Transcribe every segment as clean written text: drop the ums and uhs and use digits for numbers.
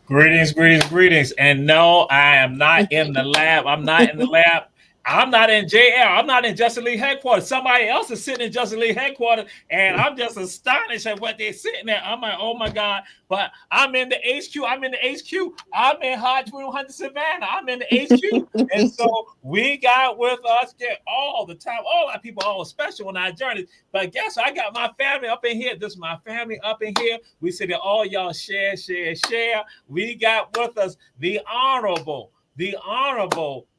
Greetings, greetings, greetings. And no, I am not in the lab. I'm not in the lab. I'm not in JL. I'm not in Justice League headquarters. Somebody else is sitting in Justice League headquarters, and I'm just astonished at what they're sitting there. I'm like, oh my God. But I'm in the HQ. I'm in the HQ. I'm in Hot 2100 Savannah. I'm in the HQ. And so we got with us all the time. All our people are all special on our journey. But guess what? I got my family up in here. This is my family up in here. We said that all y'all share. We got with us the honorable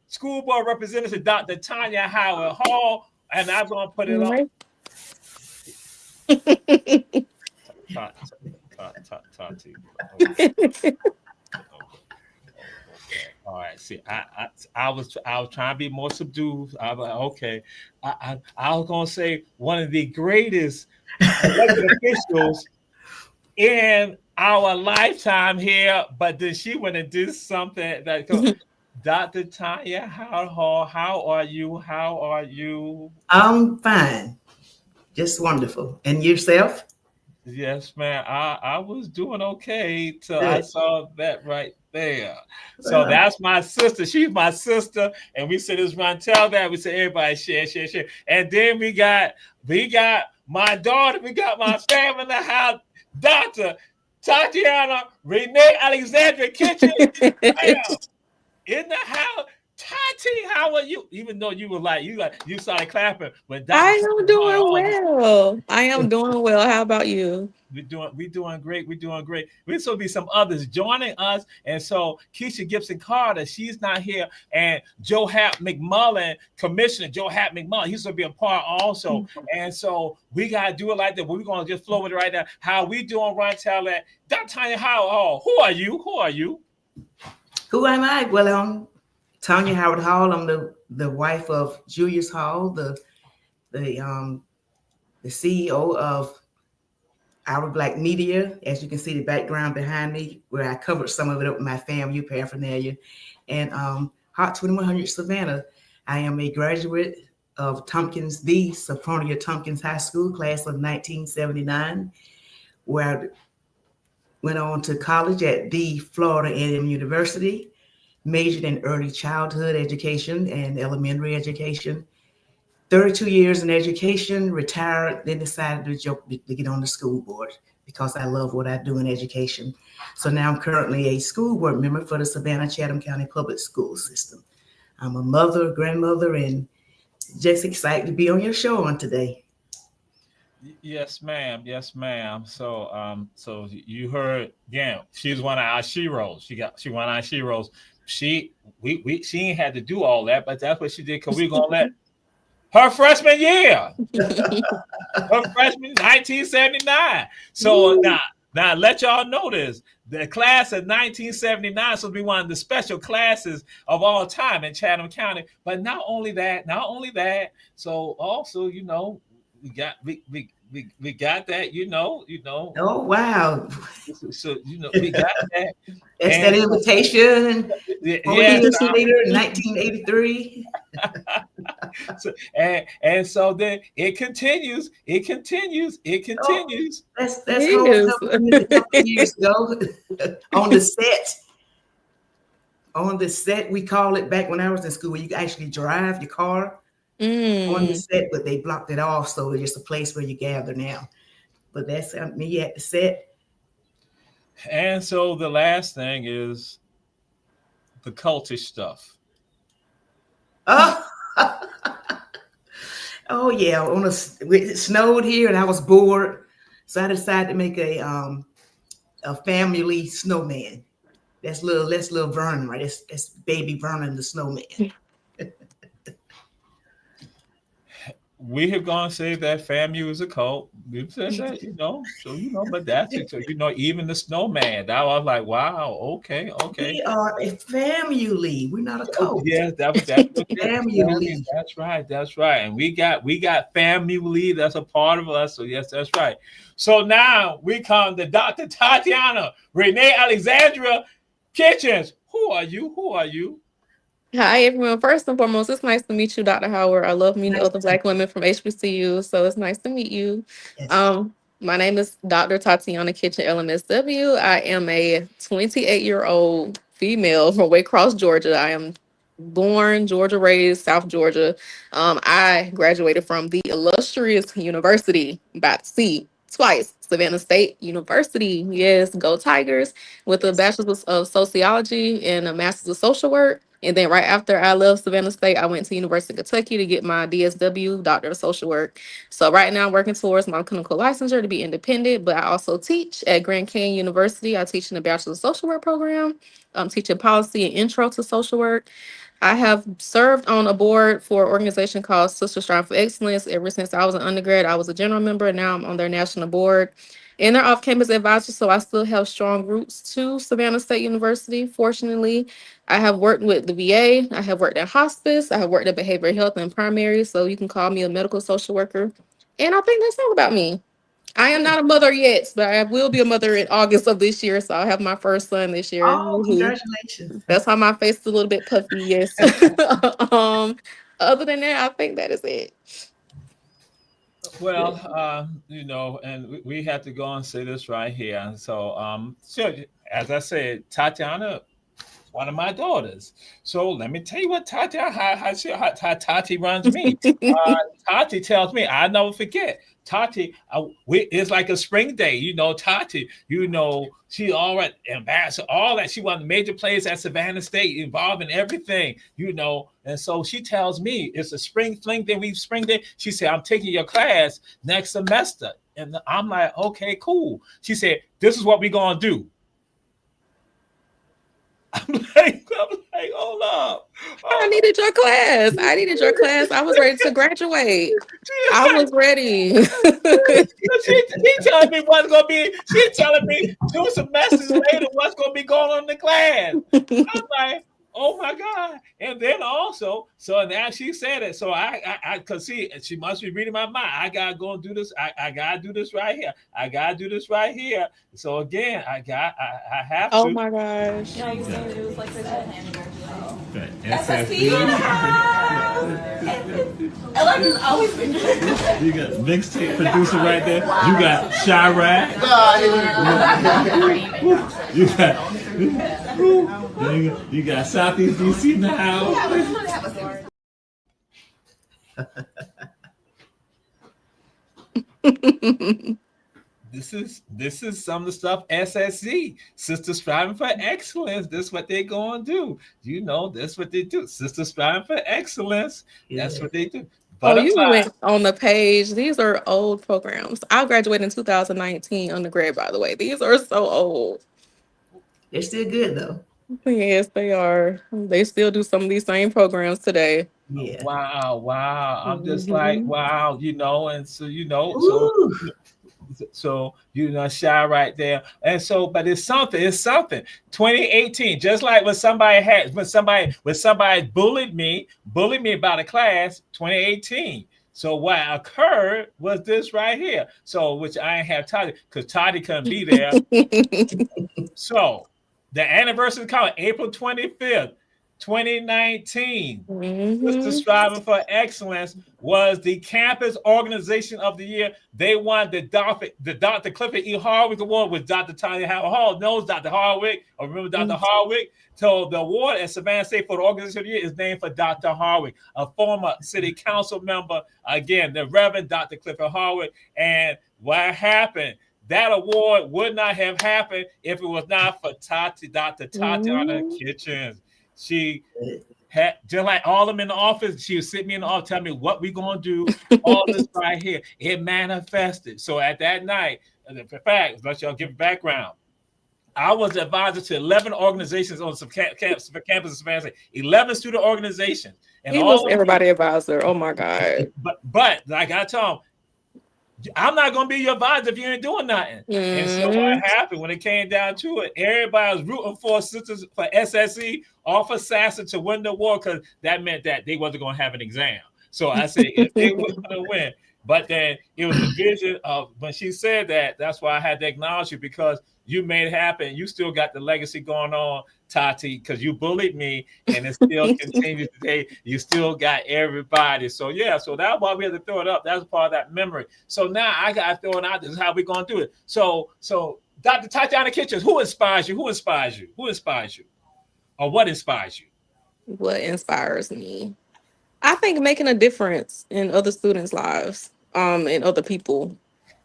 School Board Representative Dr. Tanya Howard Hall, and I'm going to put it on. All right. See, I was trying to be more subdued. I was like, okay. I was going to say one of the greatest elected officials in our lifetime here, but then she went and did something that. Dr. Tanya Howard Hall, how are you? How are you? I'm fine. Just wonderful. And yourself? Yes, ma'am. I was doing okay till I saw that right there. So that's my sister. She's my sister. And we said, this run, tell that. We said, everybody share. And then we got my daughter. We got my family in the house. Dr. Tatiana Renee Alexandra Kitchen. In the house, Tati, how are you? Even though you were you started clapping, but I am doing well. I am doing well. How about you? We doing great. We're doing great. We're supposed to be some others joining us, and so Keisha Gibson Carter, she's not here, and Joe Hap McMullen, Commissioner Joe Hap McMullen, he's gonna be a part also, and so we gotta do it like that. We're gonna just flow with it right now. How we doing? Run, tell that. Dr. Tanya Howard Hall. Who are you? Who am I? Well, I'm Tanya Howard Hall. I'm the wife of Julius Hall, the CEO of Our Black Media. As you can see, the background behind me, where I covered some of it up with my family paraphernalia, and Hot 2100 Savannah. I am a graduate of the Sophronia Tompkins High School, class of 1979, where I went on to college at the Florida A&M University, majored in early childhood education and elementary education. 32 years in education, retired, then decided to get on the school board because I love what I do in education. So now I'm currently a school board member for the Savannah-Chatham County Public School System. I'm a mother, grandmother, and just excited to be on your show on today. Yes, ma'am. So, so you heard, she's one of our sheroes. She one of our sheroes. She ain't had to do all that, but that's what she did because we're gonna let her freshman year, her freshman 1979. So now let y'all know this. The class of 1979 so be one of the special classes of all time in Chatham County. But not only that. So also, we we got that, Oh wow, so we got that. that's And that invitation. 4 yes, years later, 1983. so, and so then it continues. That's Yes. homecoming a couple of years ago on the set. On the set, we call it back when I was in school, where you could actually drive your car on the set, but they blocked it off, so it's just a place where you gather now. But that's me at the set. And so the last thing is the cultish stuff. Oh, oh yeah. It snowed here, and I was bored, so I decided to make a family snowman. That's little Vernon, right? That's baby Vernon the snowman. We have gone say that FAMU is a cult. We've said that, so but that's it. So even the snowman, that was like, wow, okay. We are a family. We're not a cult. Yeah, that's family. That's right. And we got family that's a part of us. So yes, that's right. So now we come to Dr. Tatiana Renee Alexandra Kitchens. Who are you? Hi, everyone. First and foremost, it's nice to meet you, Dr. Howard. I love meeting other Black women from HBCU, so it's nice to meet you. Yes. My name is Dr. Tatiana Kitchen, LMSW. I am a 28-year-old female from Waycross, Georgia. I am born, Georgia raised, South Georgia. I graduated from the illustrious University by the Sea twice, Savannah State University. Yes, go Tigers, with a bachelor's of sociology and a master's of social work. And then right after I left Savannah State, I went to University of Kentucky to get my DSW, Doctor of Social Work. So right now I'm working towards my clinical licensure to be independent, but I also teach at Grand Canyon University. I teach in the Bachelor of Social Work program. I'm teaching policy and intro to social work. I have served on a board for an organization called Sisters Strive for Excellence. Ever since I was an undergrad, I was a general member, and now I'm on their national board. And they're off-campus advisors, so I still have strong roots to Savannah State University. Fortunately, I have worked with the VA. I have worked at hospice. I have worked at behavioral health and primary, so you can call me a medical social worker. And I think that's all about me. I am not a mother yet, but I will be a mother in August of this year, so I'll have my first son this year. Oh, congratulations. That's why my face is a little bit puffy, yes. Other than that, I think that is it. Well, and we have to go and say this right here. So, as I said, Tatiana, one of my daughters. So let me tell you what Tatiana, how Tati runs me. Tati tells me, I never forget. Tati, it's like a spring day, Tati, she all right, ambassador, all that. She won major plays at Savannah State, involved in everything, And so she tells me it's a spring fling day. Spring day. She said, I'm taking your class next semester. And I'm like, okay, cool. She said, this is what we're going to do. I'm like, hold up. I needed your class. I was ready to graduate. I was ready. She telling me what's going to be. She's telling me 2 semesters later what's going to be going on in the class. I'm like, oh my God. And then also, so now she said it. So I could see, she must be reading my mind. I got to go and do this. I got to do this right here. I got to do this right here. So again, I have to. Oh my gosh. No, you said it was like SSC. Electra's always been good. You got mixtape producer right there. You got Chirac. You got Southeast DC now. This is some of the stuff SSC, Sisters Striving for Excellence. This is what they're going to do. That's what they do. Sisters Striving for Excellence. That's what they do. You went on the page. These are old programs. I graduated in 2019 undergrad, by the way. These are so old. They're still good though. Yes, they are. They still do some of these same programs today. Yeah. Wow. I'm just like, wow, and so, shy right there. And so, but it's something. 2018, just like when somebody bullied me about a class, 2018. So what occurred was this right here. So which I ain't have Toddy because Toddy couldn't be there. So the anniversary coming April 25th, 2019. Sisters Striving for Excellence was the campus organization of the year. They won the Dr. Clifford E. Hardwick Award with Dr. Tanya Howard Hall. Knows Dr. Hardwick, or remember Dr. Hardwick? So the award at Savannah State for the organization of the year is named for Dr. Hardwick, a former city council member. Again, the Reverend Dr. Clifford Hardwick. And what happened? That award would not have happened if it was not for Dr. Tatiana Kitchens. She had, just like all of them in the office, she would sit me in the office, tell me what we gonna do. All this right here, it manifested. So at that night, in fact, let y'all give background. I was advisor to 11 organizations on some campus of Savannah, 11 student organizations, and he was everybody advisor. Oh my God! But like I told him, I'm not gonna be your advisor if you ain't doing nothing. And so what happened when it came down to it? Everybody was rooting for sisters for SSE or for Sasser to win the award because that meant that they wasn't gonna have an exam. So I said if they were gonna win, but then it was a vision of when she said that. That's why I had to acknowledge you because you made it happen. You still got the legacy going on, Tati, because you bullied me and it still continues today. You still got everybody. So yeah, so that's why we had to throw it up. That's part of that memory. So now I got to throw it out. This is how we're going to do it. So Dr. Tatiana Kitchens, who inspires you? Who inspires you? Who inspires you? Or what inspires you? What inspires me? I think making a difference in other students' lives, and other people.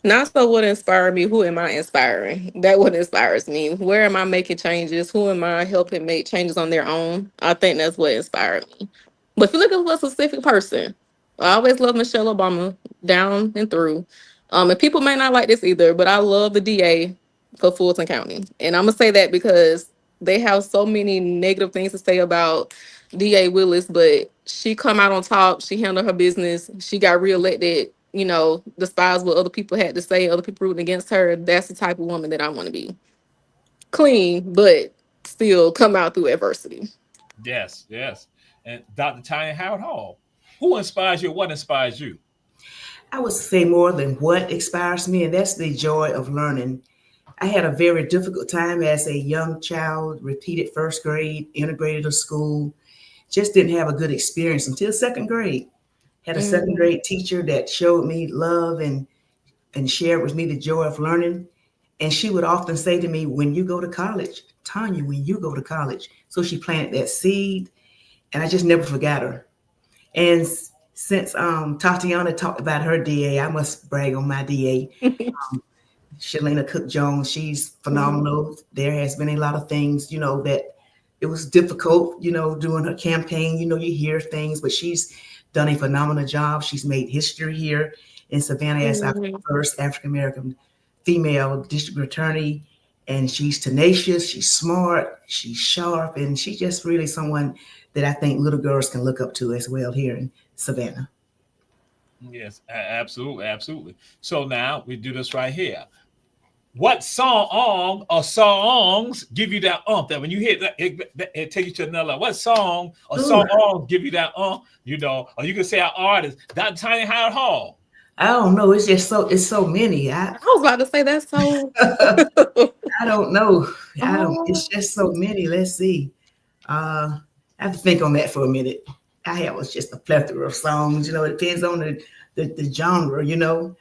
Not so what inspired me, who am I inspiring? That what inspires me. Where am I making changes? Who am I helping make changes on their own? I think that's what inspired me. But if you look at a specific person, I always love Michelle Obama down and through. And people may not like this either, but I love the DA for Fulton County. And I'm going to say that because they have so many negative things to say about DA Willis, but she come out on top. She handled her business. She got reelected. You know, despise what other people had to say, other people rooting against her. That's the type of woman that I want to be. Clean, but still come out through adversity. Yes. And Dr. Tanya Howard Hall, who inspires you? What inspires you? I would say more than what inspires me, and that's the joy of learning. I had a very difficult time as a young child, repeated first grade, integrated to school, just didn't have a good experience until second grade. Had a second grade teacher that showed me love and shared with me the joy of learning. And she would often say to me, when you go to college, Tanya, when you go to college. So she planted that seed and I just never forgot her. And since Tatiana talked about her DA, I must brag on my DA. Shalina Cook Jones, she's phenomenal. There has been a lot of things, you know, that it was difficult, you know, doing her campaign. You know, you hear things, but she's done a phenomenal job. She's made history here in Savannah as our first African-American female district attorney. And she's tenacious, she's smart, she's sharp, and she's just really someone that I think little girls can look up to as well here in Savannah. Yes, absolutely. So now we do this right here. What song or songs give you that that when you hit that it takes you to another level? What song or song give you that you know, or you can say our artist, Dr. Tanya Howard Hall. I don't know. It's just so many. I was about to say that so. I don't know. It's just so many. Let's see. I have to think on that for a minute. I have just a plethora of songs. You know, it depends on the genre. You know.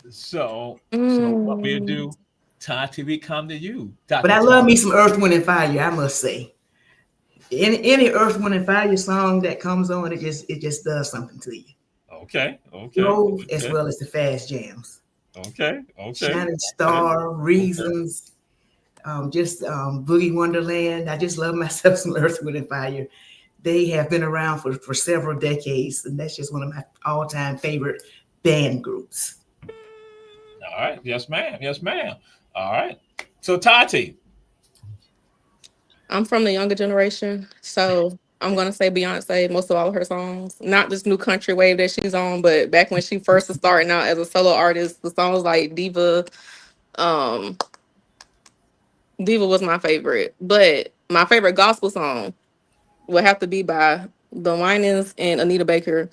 So what we'll do, Tati, we come to you. Dr. But I love me some Earth, Wind, and Fire. I must say, any Earth, Wind, and Fire song that comes on, it just does something to you. Okay. As well as the fast jams. Okay. Shining Star, Reasons, Boogie Wonderland. I just love myself some Earth, Wind, and Fire. They have been around for several decades, and that's just one of my all-time favorite band groups. All right. Yes, ma'am. All right. So Tati. I'm from the younger generation, so I'm gonna say Beyonce, most of all of her songs. Not this new country wave that she's on, but back when she first was starting out as a solo artist, the songs like Diva. Diva was my favorite. But my favorite gospel song would have to be by The Winans and Anita Baker,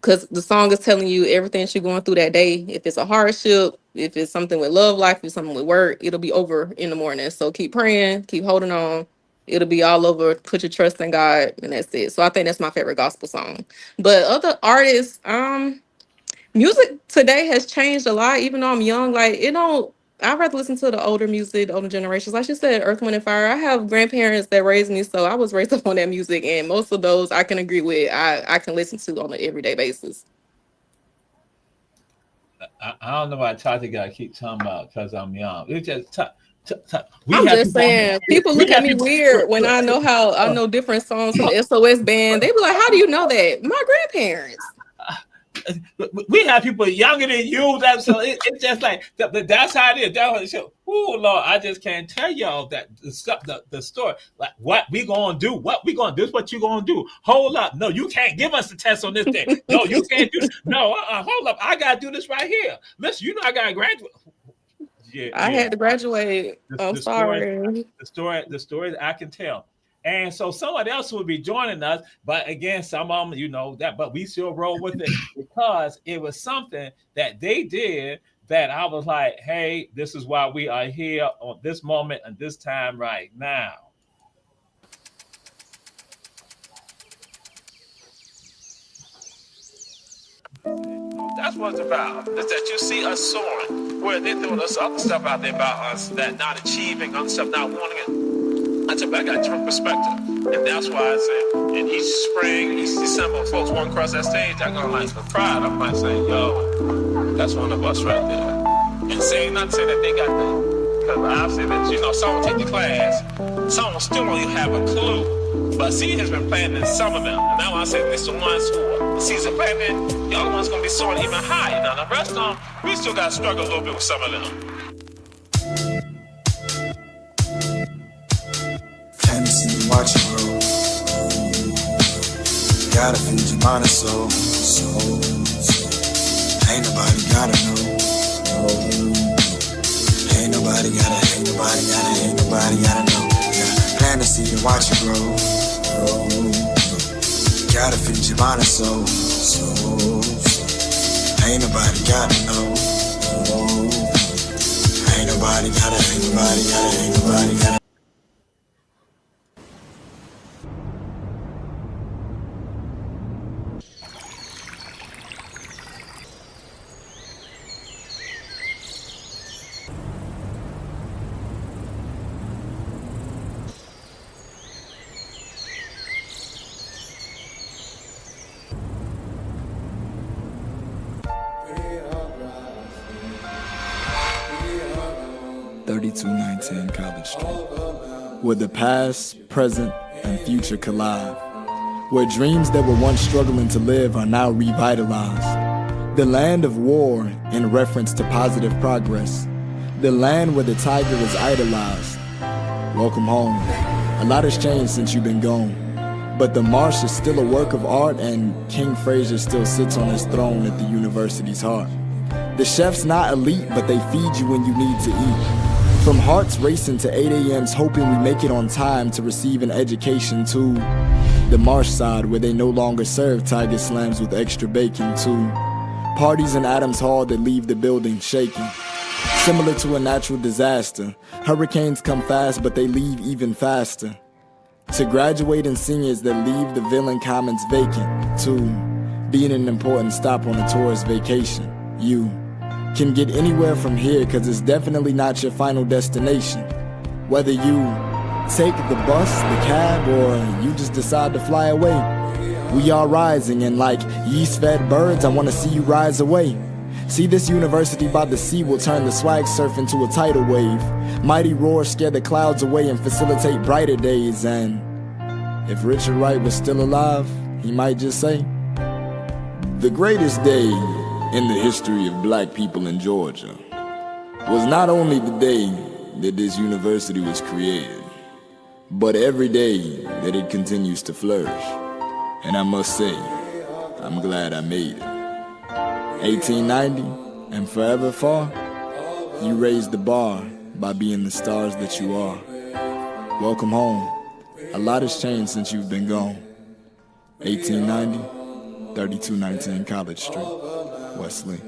because the song is telling you everything she's going through that day. If it's a hardship, if it's something with love life, if it's something with work, it'll be over in the morning. So keep praying, keep holding on. It'll be all over. Put your trust in God, and that's it. So I think that's my favorite gospel song. But other artists, music today has changed a lot. Even though I'm young, like it don't. I'd rather listen to the older music, the older generations. Like you said, Earth, Wind, and Fire. I have grandparents that raised me, so I was raised up on that music, and most of those I can agree with. I can listen to on an everyday basis. I don't know why Tati got to keep talking about because I'm young. It's just I'm just saying, people look at me weird when I know how I know different songs from the SOS band. They be like, "How do you know that?" My grandparents. We have people younger than you. So it's just like that's how it is. That's how oh Lord, I just can't tell y'all that the stuff, the story. Like what we gonna do? What we gonna do? This is what you gonna do? Hold up! No, you can't give us the test on this thing. No, you can't do. No, hold up! I gotta do this right here. Listen, you know I gotta graduate. Yeah, I had to graduate. I'm sorry. The stories I can tell. And so someone else will be joining us, but again, some of them, you know, that, but we still roll with it because it was something that they did that I was like, hey, this is why we are here on this moment and this time right now. That's what it's about. Is that you see us soaring, where they throw us other stuff out there about us that not achieving, other stuff not wanting it. I got a different perspective. And that's why I say, in each spring, each December, folks walk across that stage, I go like, with pride, I'm like saying, yo, that's one of us right there. And saying, not saying that they got that. Because obviously, that, you know, some will take the class, some will still don't even have a clue. But seed has been planted in some of them. And now I say, it's the ones who are the seeds are planted, the other ones going to be soaring even higher. Now, the rest of them, we still got to struggle a little bit with some of them. Hennessy, watch it grow. Gotta feed your mind and soul. Ain't nobody gotta know. Ain't nobody gotta know. Yeah. Plant the seed and watch it grow. Gotta feed your mind and soul. Ain't nobody gotta know. Ain't nobody gotta. College Street, where the past, present, and future collide, where dreams that were once struggling to live are now revitalized. The land of war in reference to positive progress, the land where the tiger is idolized. Welcome home. A lot has changed since you've been gone, but the marsh is still a work of art and King Fraser still sits on his throne at the university's heart. The chef's not elite, but they feed you when you need to eat. From hearts racing to 8 a.m.s hoping we make it on time to receive an education to the marsh side where they no longer serve tiger slams with extra bacon to parties in Adams Hall that leave the building shaking. Similar to a natural disaster, hurricanes come fast but they leave even faster. To graduating seniors that leave the Villain Commons vacant to being an important stop on a tourist vacation. You can get anywhere from here cause it's definitely not your final destination. Whether you take the bus, the cab, or you just decide to fly away, we are rising and like yeast-fed birds, I wanna see you rise away. See, this university by the sea will turn the swag surf into a tidal wave. Mighty roars scare the clouds away and facilitate brighter days. And if Richard Wright was still alive, he might just say, the greatest day in the history of black people in Georgia was not only the day that this university was created, but every day that it continues to flourish. And I must say, I'm glad I made it. 1890 and forever far, you raised the bar by being the stars that you are. Welcome home. A lot has changed since you've been gone. 1890, 3219 College Street, Wesley.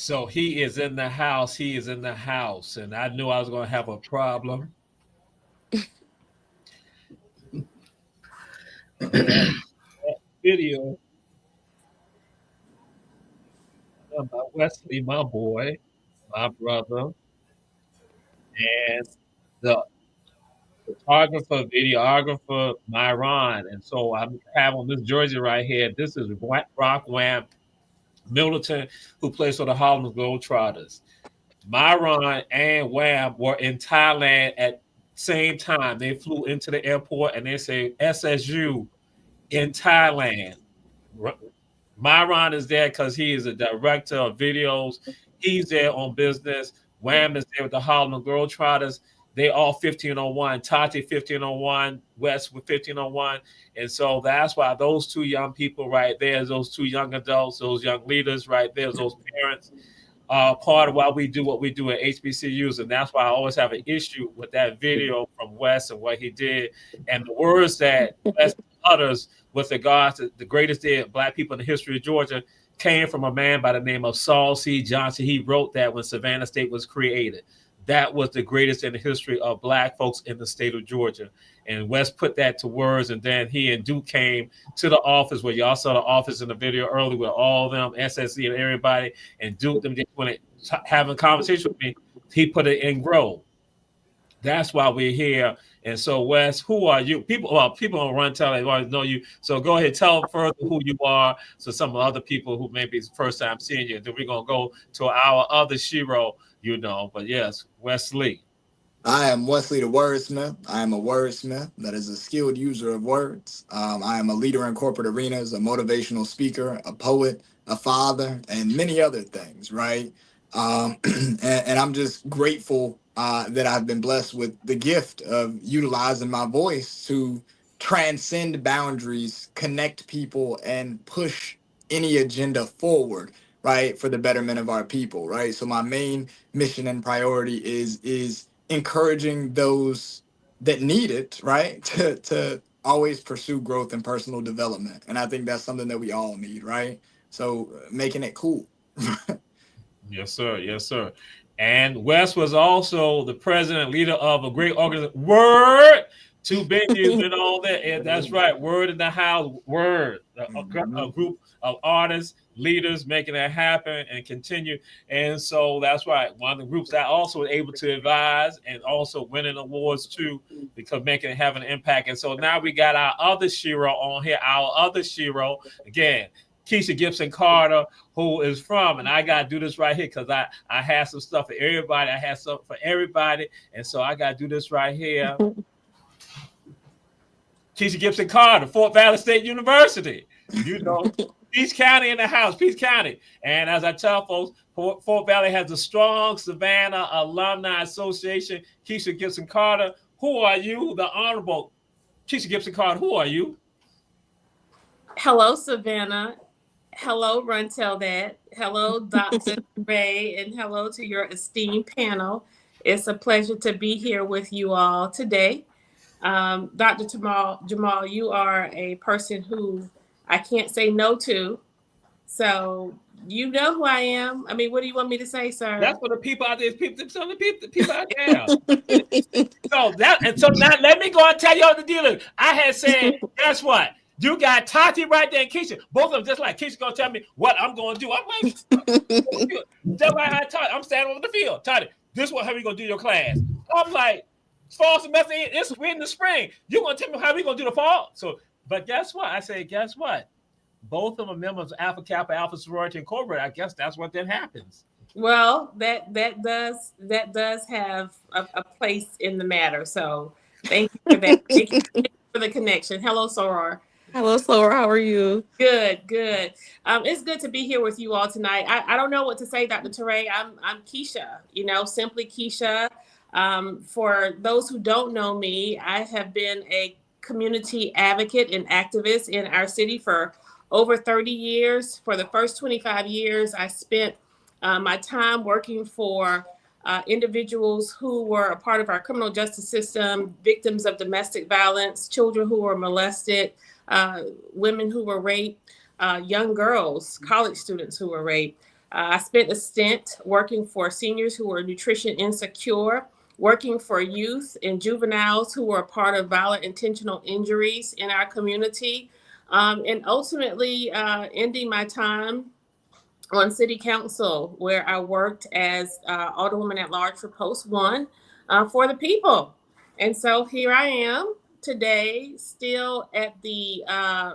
So he is in the house. He is in the house. And I knew I was going to have a problem. That video about Wesley, my boy, my brother, and the photographer, videographer, Myron. And so I'm having this jersey right here. This is Rock Wham Middleton, who plays for the Harlem Globetrotters. Myron and Wham were in Thailand at same time. They flew into the airport and they say SSU in Thailand. Myron is there because he is a director of videos. He's there on business. Wham is there with the Harlem Globetrotters. They all 1501. Tati 1501. West with 1501. And so that's why those two young people right there, those two young adults, those young leaders right there, those parents, part of why we do what we do at HBCUs. And that's why I always have an issue with that video from Wes and what he did. And the words that Wes utters with regards to the greatest day of Black people in the history of Georgia came from a man by the name of Saul C. Johnson. He wrote that when Savannah State was created. That was the greatest in the history of Black folks in the state of Georgia. And Wes put that to words, and then he and Duke came to the office where y'all saw the office in the video earlier with all of them, SSC and everybody, and Duke them when it having a conversation with me, he put it in Grove. That's why we're here. And so, Wes, who are you? People on Run Tell, they always know you. So go ahead, tell further who you are. So some of the other people who maybe it's the first time seeing you. Then we're gonna go to our other Shiro, you know. But yes, Wesley. I am Wesley the Wordsmith. I am a wordsmith that is a skilled user of words. I am a leader in corporate arenas, a motivational speaker, a poet, a father, and many other things, right? And I'm just grateful that I've been blessed with the gift of utilizing my voice to transcend boundaries, connect people, and push any agenda forward, right, for the betterment of our people, right? So my main mission and priority is encouraging those that need it, right, to always pursue growth and personal development. And I think that's something that we all need, right? So making it cool. Yes, sir. Yes, sir. And Wes was also the president and leader of a great organization, Word, two venues and all that. And that's right, Word in the house, Word, a group of artists, leaders making that happen and continue. And so that's right, one of the groups that also was able to advise and also winning awards too, because making it have an impact. And so now we got our other Shiro on here, our other Shiro, again, Keisha Gibson Carter, who is from, and I got to do this right here because I had some stuff for everybody. I had something for everybody. And so I got to do this right here. Keisha Gibson Carter, Fort Valley State University. You know, Peace County in the house, Peace County. And as I tell folks, Fort Valley has a strong Savannah Alumni Association. Keisha Gibson Carter, who are you? The Honorable Keisha Gibson Carter, who are you? Hello, Savannah. Hello, Run Tell That. Hello, Dr. Ray, and hello to your esteemed panel. It's a pleasure to be here with you all today. Dr. Jamal, you are a person who I can't say no to. So you know who I am. I mean, what do you want me to say, sir? That's what the people out there, the people out there. So now let me go and tell y'all the deal is. I had said, guess what? You got Tati right there and Keisha. Both of them just like Keisha gonna tell me what I'm gonna do. I'm like, just like I Tati, I'm standing on the field. Tati, this is how we gonna do your class. I'm like, fall semester, it's in the spring. You gonna tell me how we gonna do the fall? So, but guess what? I say, guess what? Both of them are members of Alpha Kappa Alpha Sorority Incorporated. I guess that's what then happens. Well, that does have a place in the matter. So thank you for that. Thank you for the connection. Hello, Soror. Hello, Sora. How are you? Good. It's good to be here with you all tonight. I don't know what to say, Dr. Teray. I'm Keisha, simply Keisha. For those who don't know me, I have been a community advocate and activist in our city for over 30 years. For the first 25 years, I spent my time working for individuals who were a part of our criminal justice system, victims of domestic violence, children who were molested, women who were raped, young girls, college students who were raped. I spent a stint working for seniors who were nutrition insecure, working for youth and juveniles who were a part of violent intentional injuries in our community, and ultimately ending my time on city council, where I worked as Alderwoman at Large for Post 1 for the people. And so here I am today, still at the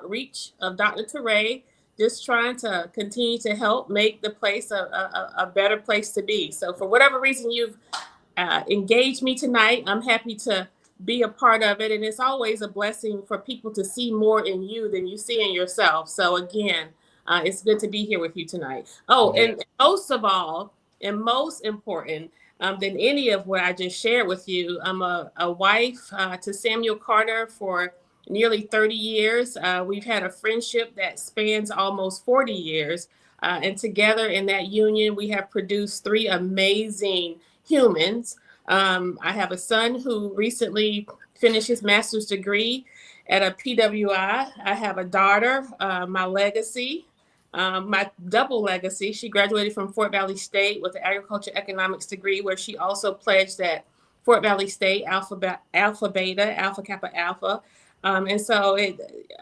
reach of Dr. Teray, just trying to continue to help make the place a better place to be. So for whatever reason you've engaged me tonight, I'm happy to be a part of it. And it's always a blessing for people to see more in you than you see in yourself. So again, it's good to be here with you tonight. Oh, and most of all, and most important than any of what I just shared with you, I'm a wife to Samuel Carter for nearly 30 years. We've had a friendship that spans almost 40 years. And together in that union, we have produced 3 amazing humans. I have a son who recently finished his master's degree at a PWI. I have a daughter, my legacy. My double legacy, she graduated from Fort Valley State with an agriculture economics degree, where she also pledged at Fort Valley State, Alpha Beta, Alpha Kappa Alpha. And so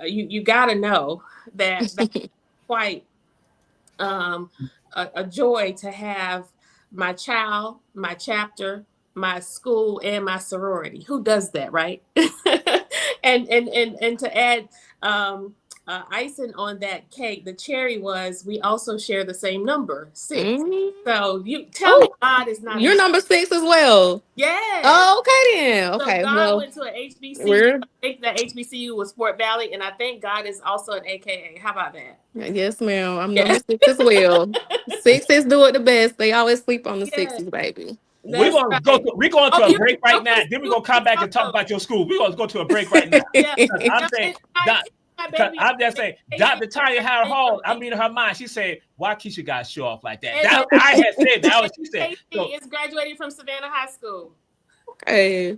you got to know that's quite a joy to have my child, my chapter, my school, and my sorority. Who does that, right? and to add icing on that cake, the cherry was we also share the same number, 6. So you tell me God is not. You're number 6 as well. Yeah. Oh, okay then. So Okay. God went to an HBCU. I think that HBCU was Fort Valley, and I think God is also an AKA. How about that? Yes, ma'am. I'm number 6 as well. 6s do it the best. They always sleep on the 6s, baby. We're going to go to a break right now. Then we're going to come back and talk about your school. We're going to go to a break right now. I'm saying, I'm just saying, Dr. Tanya Howard Hall, I mean, in her mind, she said, why Keisha got to show off like that? I had said that. Was she said. Casey is graduating from Savannah High School. Okay.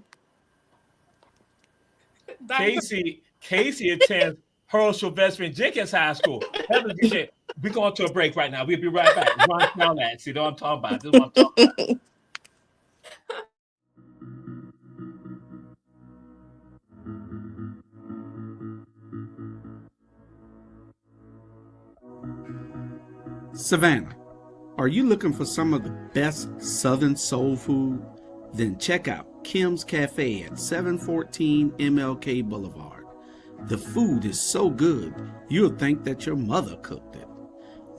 Casey attends Herschel Veteran Jenkins High School. We're going to a break right now. We'll be right back. Ron, tell that. See what I'm talking about. This is what I'm talking about. Savannah, are you looking for some of the best Southern soul food? Then check out Kim's Cafe at 714 MLK Boulevard. The food is so good, you'll think that your mother cooked it.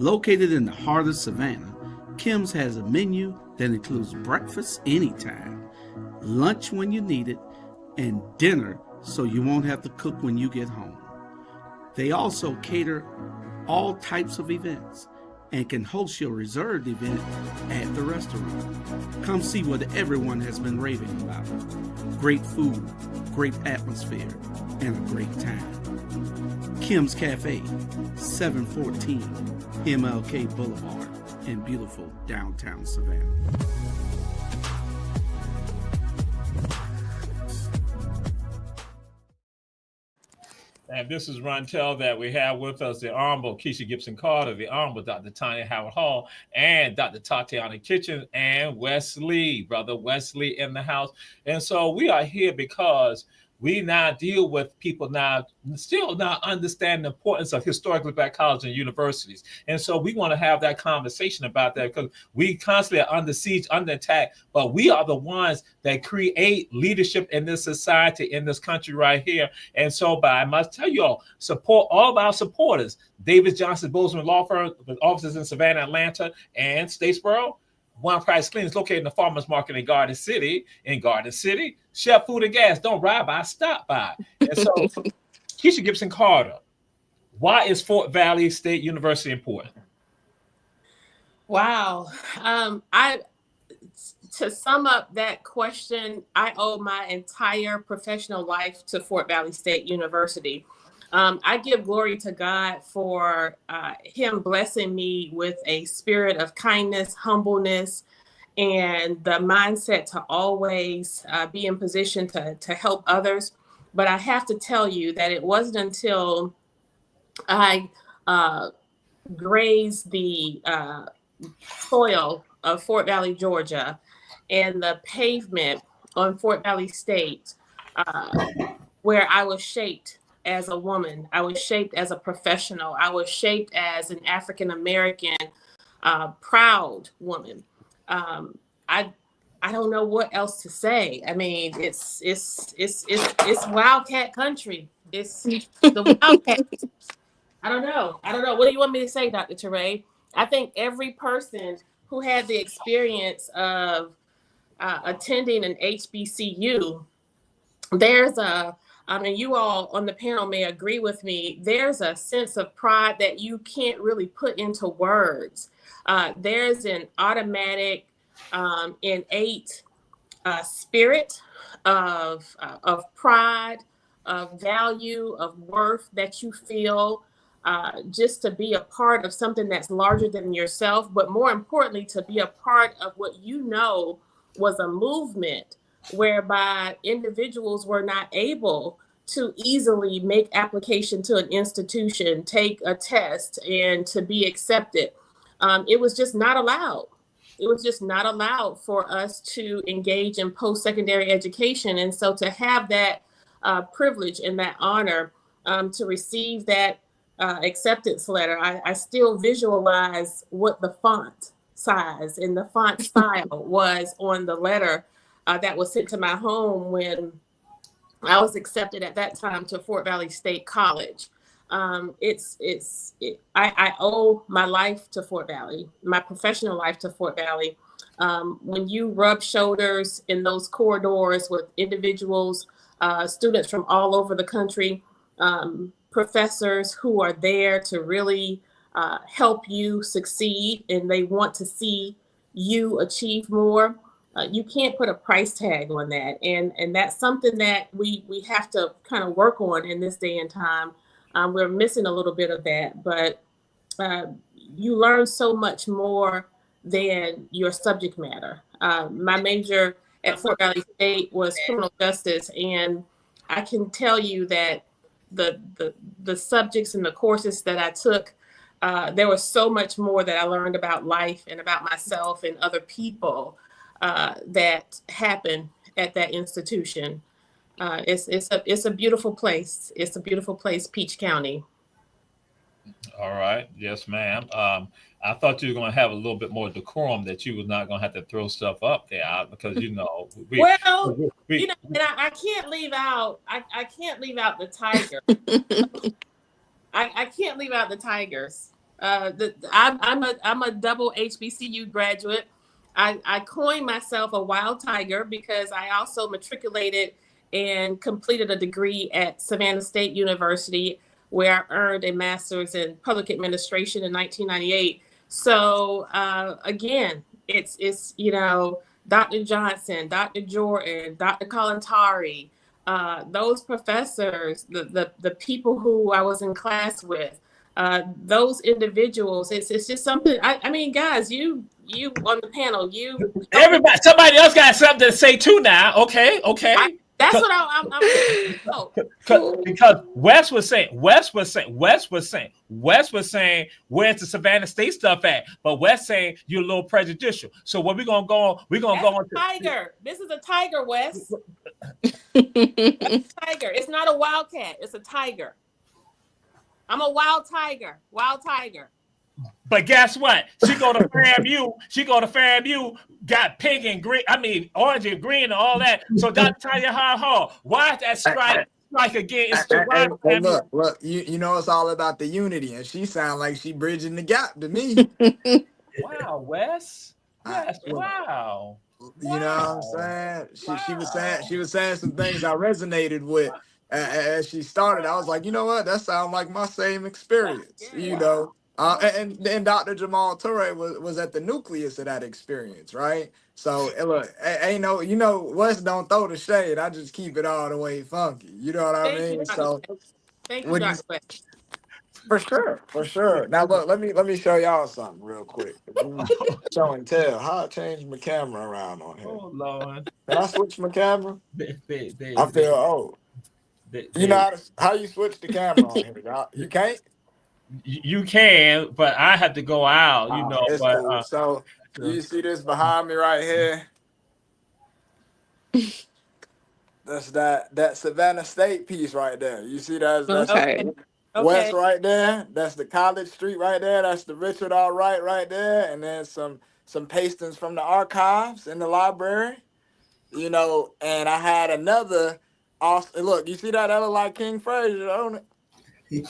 Located in the heart of Savannah, Kim's has a menu that includes breakfast anytime, lunch when you need it, and dinner so you won't have to cook when you get home. They also cater all types of events and can host your reserved event at the restaurant. Come see what everyone has been raving about. Great food, great atmosphere, and a great time. Kim's Cafe, 714 MLK Boulevard in beautiful downtown Savannah. And this is Rontel that we have with us, the Honorable Keisha Gibson Carter, the Honorable Dr. Tanya Howard Hall, and Dr. Tatiana Kitchen, and Wesley, Brother Wesley in the house. And so we are here because we now deal with people now still not understand the importance of historically Black colleges and universities. And so we want to have that conversation about that because we constantly are under siege, under attack, but we are the ones that create leadership in this society, in this country right here. And so I must tell you all, support all of our supporters, Davis Johnson Bozeman Law Firm with offices in Savannah, Atlanta, and Statesboro. One Price Cleaning is located in the farmers market in Garden City. In Garden City, Chef Food and Gas. Don't ride by, stop by. And so, Keisha Gibson Carter, why is Fort Valley State University important? Wow. To sum up that question, I owe my entire professional life to Fort Valley State University. I give glory to God for him blessing me with a spirit of kindness, humbleness, and the mindset to always be in position to help others. But I have to tell you that it wasn't until I grazed the soil of Fort Valley, Georgia, and the pavement on Fort Valley State, where I was shaped as a woman. I was shaped as a professional. I was shaped as an African-American, proud woman. I don't know what else to say. I mean, it's wildcat country. It's the wildcat. I don't know. What do you want me to say, Dr. Teray? I think every person who had the experience of attending an HBCU, there's and you all on the panel may agree with me, there's a sense of pride that you can't really put into words. There's an automatic, innate spirit of pride, of value, of worth that you feel just to be a part of something that's larger than yourself, but more importantly, to be a part of what you know was a movement whereby individuals were not able to easily make application to an institution, take a test, and to be accepted. It was just not allowed. It was just not allowed for us to engage in post-secondary education. And so to have that privilege and that honor to receive that acceptance letter, I still visualize what the font size and the font style was on the letter that was sent to my home when I was accepted at that time to Fort Valley State College. I owe my life to Fort Valley, my professional life to Fort Valley. When you rub shoulders in those corridors with individuals, students from all over the country, professors who are there to really help you succeed, and they want to see you achieve more. You can't put a price tag on that. And that's something that we have to kind of work on in this day and time. We're missing a little bit of that, but you learn so much more than your subject matter. My major at Fort Valley State was criminal justice, and I can tell you that the subjects and the courses that I took, there was so much more that I learned about life and about myself and other people that happened at that institution. It's a beautiful place. It's a beautiful place, Peach County. All right. Yes, ma'am. I thought you were going to have a little bit more decorum, that you was not going to have to throw stuff up there because, and I can't leave out, I can't leave out the tiger. I can't leave out the Tigers. I'm a double HBCU graduate. I coined myself a wild tiger because I also matriculated and completed a degree at Savannah State University, where I earned a master's in public administration in 1998. So again, it's Dr. Johnson, Dr. Jordan, Dr. Kalantari, those professors, the people who I was in class with, those individuals. It's just something. I mean, guys, you on the panel, everybody, somebody else got something to say too now. Okay. That's what I'm because Wes was saying, where's the Savannah State stuff at? But Wes saying you're a little prejudicial. So what we're gonna go on? We're gonna go on. Tiger. This is a tiger, Wes. Tiger. It's not a wildcat. It's a tiger. I'm a wild tiger. Wild tiger. But guess what? She go to FAMU, got pink and green, orange and green and all that. So Dr. Tanya Hall, why is that strike again? It's look, you know it's all about the unity, and she sound like she bridging the gap to me. Wow, Wes. Yes. You know, Wow. you know what I'm saying? She was saying some things I resonated with as she started. I was like, you know what? That sounds like my same experience. You know, and then Dr. Jamal Toure was at the nucleus of that experience, right? So look, ain't no, you know, West don't throw the shade. I just keep it all the way funky. You know what I Thank you, mean? Dr. So West. Thank you, when you Dr. West. for sure, for sure. Now look, let me show y'all something real quick. Show and tell how I changed my camera around on here. Oh Lord. Can I switch my camera? They, I feel old. You know they, how you switch the camera on here, dog? You can't? you can, but I have to go out, you know. It's But cool. So you see this behind me right here? That's that Savannah State piece right there. You see that's Okay. West Okay. right there. That's the College Street right there. That's the Richard R. Wright right there. And then some pastings from the archives in the library. You know, and I had another awesome look, you see that look like King Fraser, don't it?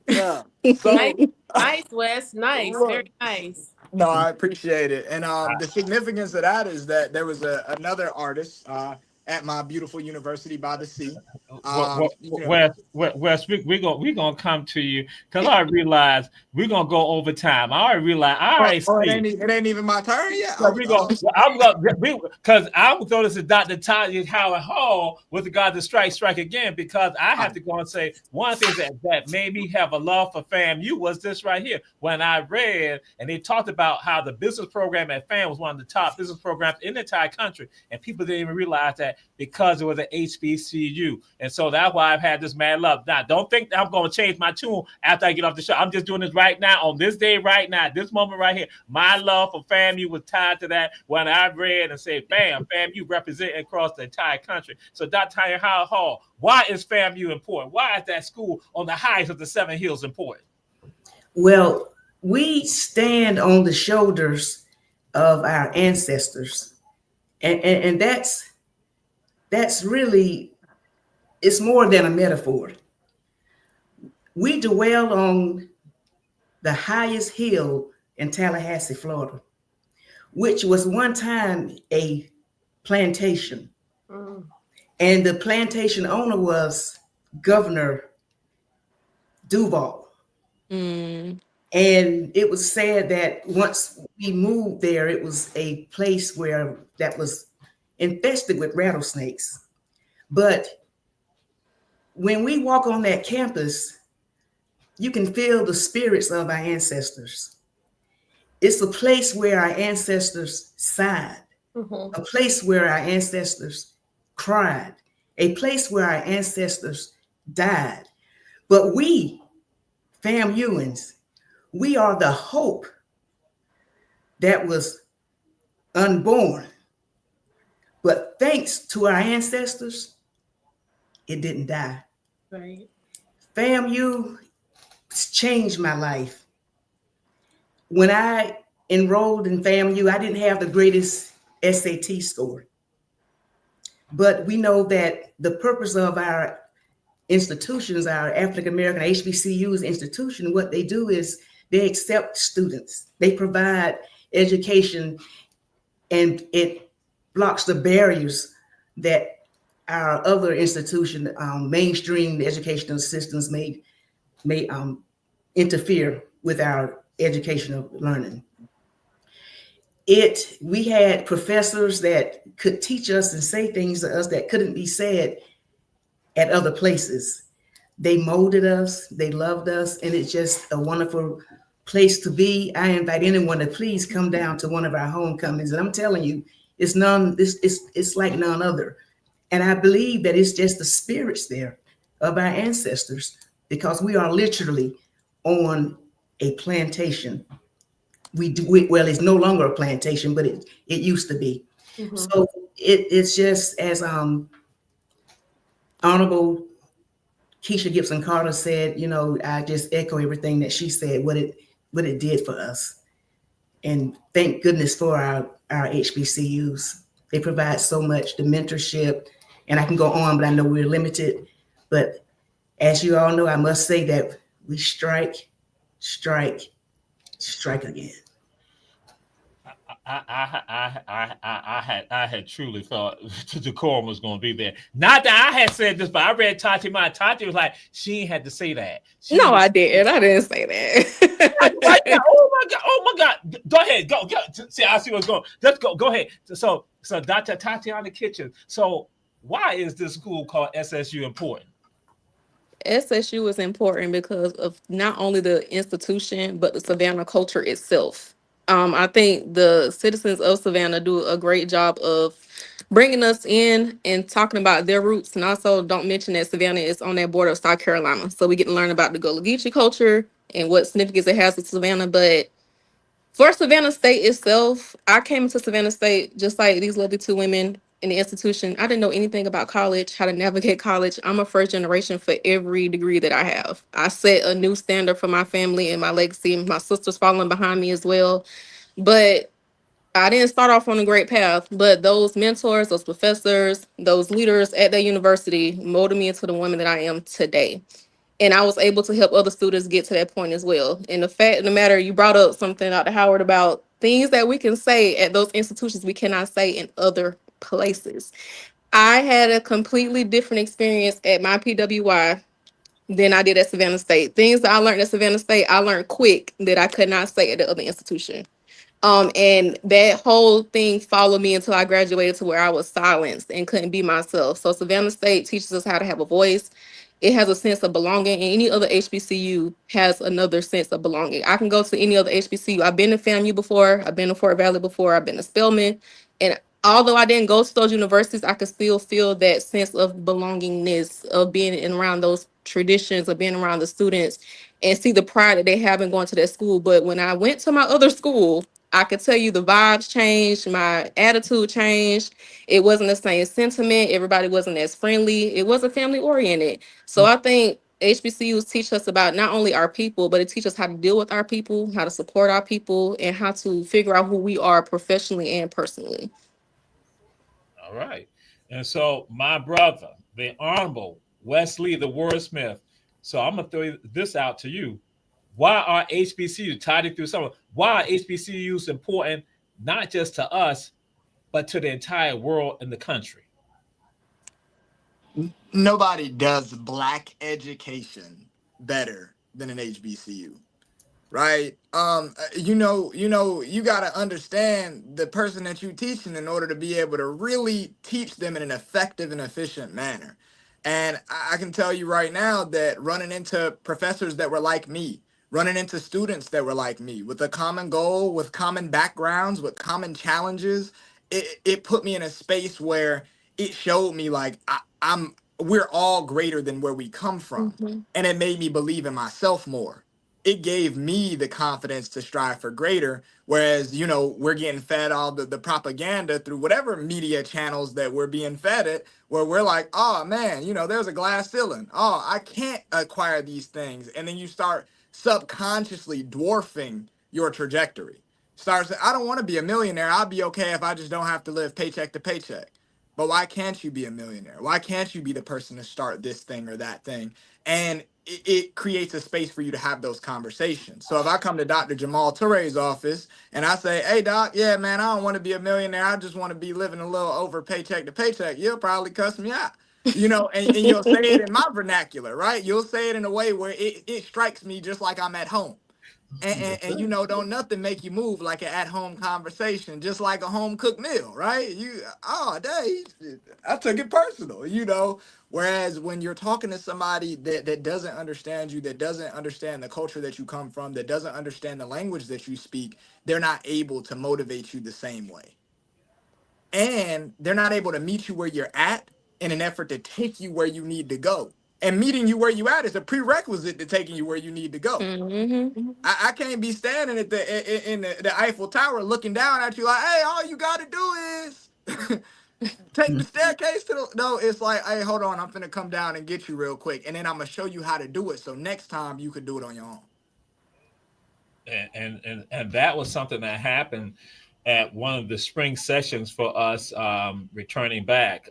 Yeah. So Nice, Wes. Nice. look, Very nice. no, I appreciate it. And the significance of that is that there was another artist at my beautiful university by the sea. You know, Wes, we're gonna come to you because I realize we're gonna go over time. I already see. it ain't even my turn yet. So we go. I'm gonna because I would throw this to Dr. Tanya Howard Hall with regard to strike again because I have to go and say one thing that made me have a love for FAMU was this right here. When I read and they talked about how the business program at FAM was one of the top business programs in the entire country, and people didn't even realize that because it was an HBCU, and so that's why I've had this mad love. Now, don't think that I'm going to change my tune after I get off the show. I'm just doing this right now on this day, right now, this moment right here. My love for FAMU was tied to that when I read and said, bam, FAMU representing across the entire country. So Dr. Tanya Howard Hall, why is FAMU important? Why is that school on the highest of the Seven Hills important? Well, we stand on the shoulders of our ancestors. And that's really, it's more than a metaphor. We dwell on the highest hill in Tallahassee, Florida, which was one time a plantation. And the plantation owner was Governor Duval. And it was said that once we moved there, it was a place where that was infested with rattlesnakes. But when we walk on that campus, you can feel the spirits of our ancestors. It's a place where our ancestors sighed, a place where our ancestors cried, a place where our ancestors died. But we, FAMUans, we are the hope that was unborn. But thanks to our ancestors, it didn't die. Right. FAMU changed my life. When I enrolled in FAMU, I didn't have the greatest SAT score. But we know that the purpose of our institutions, our African American HBCUs institution, what they do is they accept students. They provide education, and it blocks the barriers that our other institution, mainstream educational systems may interfere with our educational learning. We had professors that could teach us and say things to us that couldn't be said at other places. They molded us, they loved us, and it's just a wonderful place to be. I invite anyone to please come down to one of our homecomings. And I'm telling you, it's like none other. And I believe that it's just the spirits there of our ancestors, because we are literally on a plantation. Well, it's no longer a plantation, but it used to be. So it's just as Honorable Keisha Gibson Carter said, you know, I just echo everything that she said, what it did for us. And thank goodness for our HBCUs. They provide so much, the mentorship, and I can go on, but I know we're limited. But as you all know, I must say that we strike again. I had truly thought the decorum was going to be there. Not that I had said this, but I read Tati. Tati was like, she had to say that. No, I didn't. I didn't say that. Oh my God! Go ahead. Go. See, I see what's going. Let's go. Go ahead. So Dr. Tatiana Kitchen. So why is this school called SSU important? SSU is important because of not only the institution, but the Savannah culture itself. I think the citizens of Savannah do a great job of bringing us in and talking about their roots. And also don't mention that Savannah is on that border of South Carolina. So we get to learn about the Gullah Geechee culture and what significance it has with Savannah. But for Savannah State itself, I came to Savannah State just like these lovely two women in the institution. I didn't know anything about college, how to navigate college. I'm a first generation for every degree that I have. I set a new standard for my family and my legacy. My sister's following behind me as well. But I didn't start off on a great path, but those mentors, those professors, those leaders at that university molded me into the woman that I am today. And I was able to help other students get to that point as well. And the fact of the matter, you brought up something, Dr. Howard, about things that we can say at those institutions we cannot say in other places. I had a completely different experience at my PWI than I did at Savannah State. Things that I learned at Savannah State, I learned quick that I could not say at the other institution. And that whole thing followed me until I graduated to where I was silenced and couldn't be myself. So Savannah State teaches us how to have a voice. It has a sense of belonging, and any other HBCU has another sense of belonging. I can go to any other HBCU. I've been to FAMU before. I've been to Fort Valley before. I've been to Spelman. And although I didn't go to those universities, I could still feel that sense of belongingness of being in around those traditions, of being around the students, and see the pride that they have in going to that school. But when I went to my other school, I could tell you the vibes changed, my attitude changed. It wasn't the same sentiment. Everybody wasn't as friendly. It wasn't family oriented. So I think HBCUs teach us about not only our people, but it teaches us how to deal with our people, how to support our people, and how to figure out who we are professionally and personally. All right. And so my brother, the Honorable Wesley the Wordsmith. So I'm going to throw this out to you. Why are HBCUs, tied it through some, why are HBCUs important, not just to us, but to the entire world and the country? Nobody does Black education better than an HBCU, right? You got to understand the person that you're teaching in order to be able to really teach them in an effective and efficient manner. And I can tell you right now that running into professors that were like me, running into students that were like me with a common goal, with common backgrounds, with common challenges, it put me in a space where it showed me like we're all greater than where we come from. Mm-hmm. And it made me believe in myself more. It gave me the confidence to strive for greater. Whereas, we're getting fed all the propaganda through whatever media channels that we're being fed it, where we're like, oh man, there's a glass ceiling. Oh, I can't acquire these things. And then you start subconsciously dwarfing your trajectory. Starts, I don't want to be a millionaire. I'll be okay if I just don't have to live paycheck to paycheck. But why can't you be a millionaire? Why can't you be the person to start this thing or that thing? And it creates a space for you to have those conversations. So if I come to Dr. Jamal Touré's office and I say, hey, doc, yeah, man, I don't want to be a millionaire. I just want to be living a little over paycheck to paycheck. You'll probably cuss me out. And you'll say it in my vernacular, right? You'll say it in a way where it strikes me just like I'm at home. And don't nothing make you move like an at-home conversation, just like a home-cooked meal, right? I took it personal, Whereas when you're talking to somebody that doesn't understand you, that doesn't understand the culture that you come from, that doesn't understand the language that you speak, they're not able to motivate you the same way. And they're not able to meet you where you're at in an effort to take you where you need to go. And meeting you where you at is a prerequisite to taking you where you need to go. Mm-hmm. I can't be standing at the Eiffel Tower looking down at you like, hey, all you got to do is take the staircase to the... No, it's like, hey, hold on, I'm finna come down and get you real quick. And then I'm going to show you how to do it. So next time you could do it on your own. And that was something that happened at one of the spring sessions for us returning back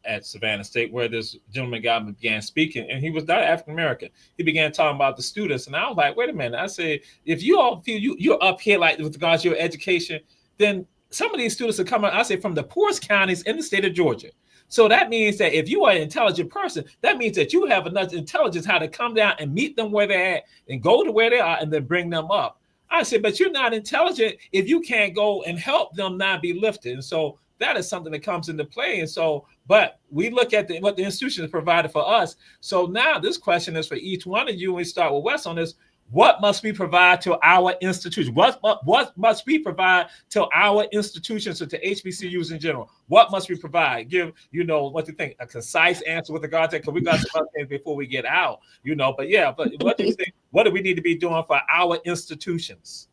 at Savannah State, where this gentleman began speaking, and he was not African-American. He began talking about the students, and I was like, wait a minute. I said, if you all feel you're up here like with regards to your education, then some of these students are coming, I say, from the poorest counties in the state of Georgia. So that means that if you are an intelligent person, that means that you have enough intelligence how to come down and meet them where they're at and go to where they are and then bring them up. I said, but you're not intelligent if you can't go and help them not be lifted. And so that is something that comes into play. And so, but we look at what the institution provided for us. So now this question is for each one of you. We start with Wes on this. What must we provide to our institutions? What must we provide to our institutions or to HBCUs in general? What must we provide? Give, what you think, a concise answer with regard to, because we got some other things before we get out, but yeah, but what do you think? What do we need to be doing for our institutions?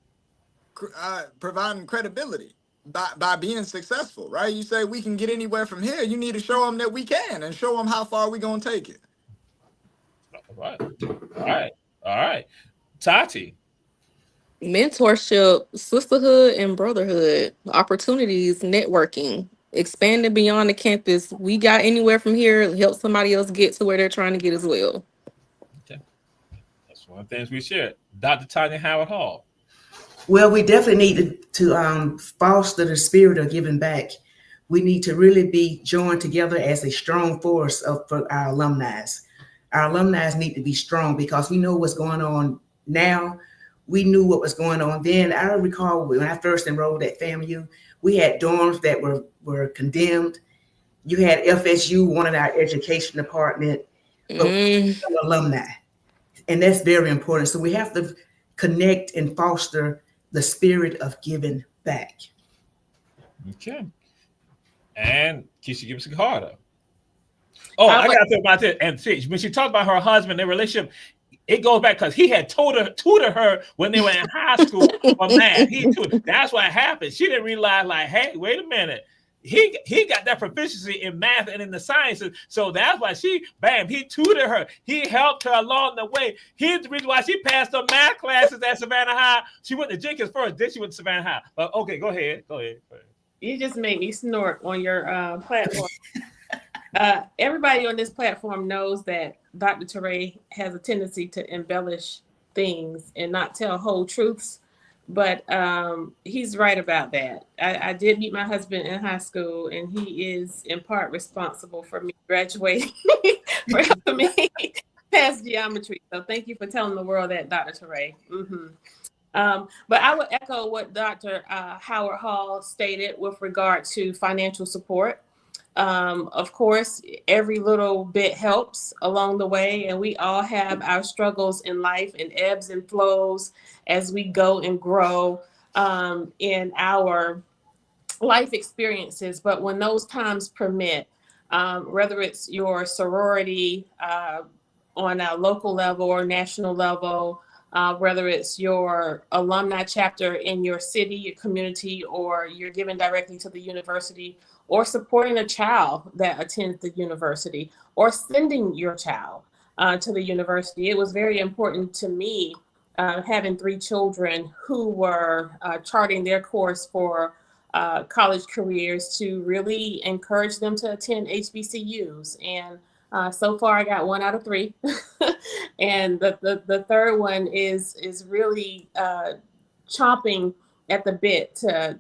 Providing credibility by being successful, right? You say we can get anywhere from here. You need to show them that we can and show them how far we're going to take it. All right. Tati. Mentorship, sisterhood, and brotherhood, opportunities, networking, expanding beyond the campus. We got anywhere from here, help somebody else get to where they're trying to get as well. Okay. That's one of the things we shared. Dr. Tanya Howard Hall. Well, we definitely need to foster the spirit of giving back. We need to really be joined together as a strong force for our alumni. Our alumni need to be strong because we know what's going on now. We knew what was going on then. I recall when I first enrolled at FAMU, we had dorms that were condemned. You had FSU, one of our education department, alumni. And that's very important. So we have to connect and foster the spirit of giving back. Okay. And Keisha Gibson Carter. Oh, I got to think about this. And see, when she talked about her husband, their relationship, it goes back because he had tutored her when they were in high school for math. That's what happened. She didn't realize, like, hey, wait a minute. He got that proficiency in math and in the sciences. So that's why he tutored her. He helped her along the way. Here's the reason why she passed her math classes at Savannah High. She went to Jenkins first, then she went to Savannah High. But okay, go ahead. You just made me snort on your platform. Everybody on this platform knows that Dr. Teray has a tendency to embellish things and not tell whole truths, but he's right about that. I did meet my husband in high school, and he is in part responsible for me graduating, for helping me pass geometry. So thank you for telling the world that, Dr. Teray. But I would echo what Dr. Howard Hall stated with regard to financial support. Of course, every little bit helps along the way, and we all have our struggles in life and ebbs and flows as we go and grow in our life experiences. But when those times permit, whether it's your sorority on a local level or national level, whether it's your alumni chapter in your city, your community, or you're giving directly to the university, or supporting a child that attends the university, or sending your child to the university. It was very important to me, having 3 children who were charting their course for college careers, to really encourage them to attend HBCUs. And so far, I got 1 out of 3. And the third one is really chomping at the bit to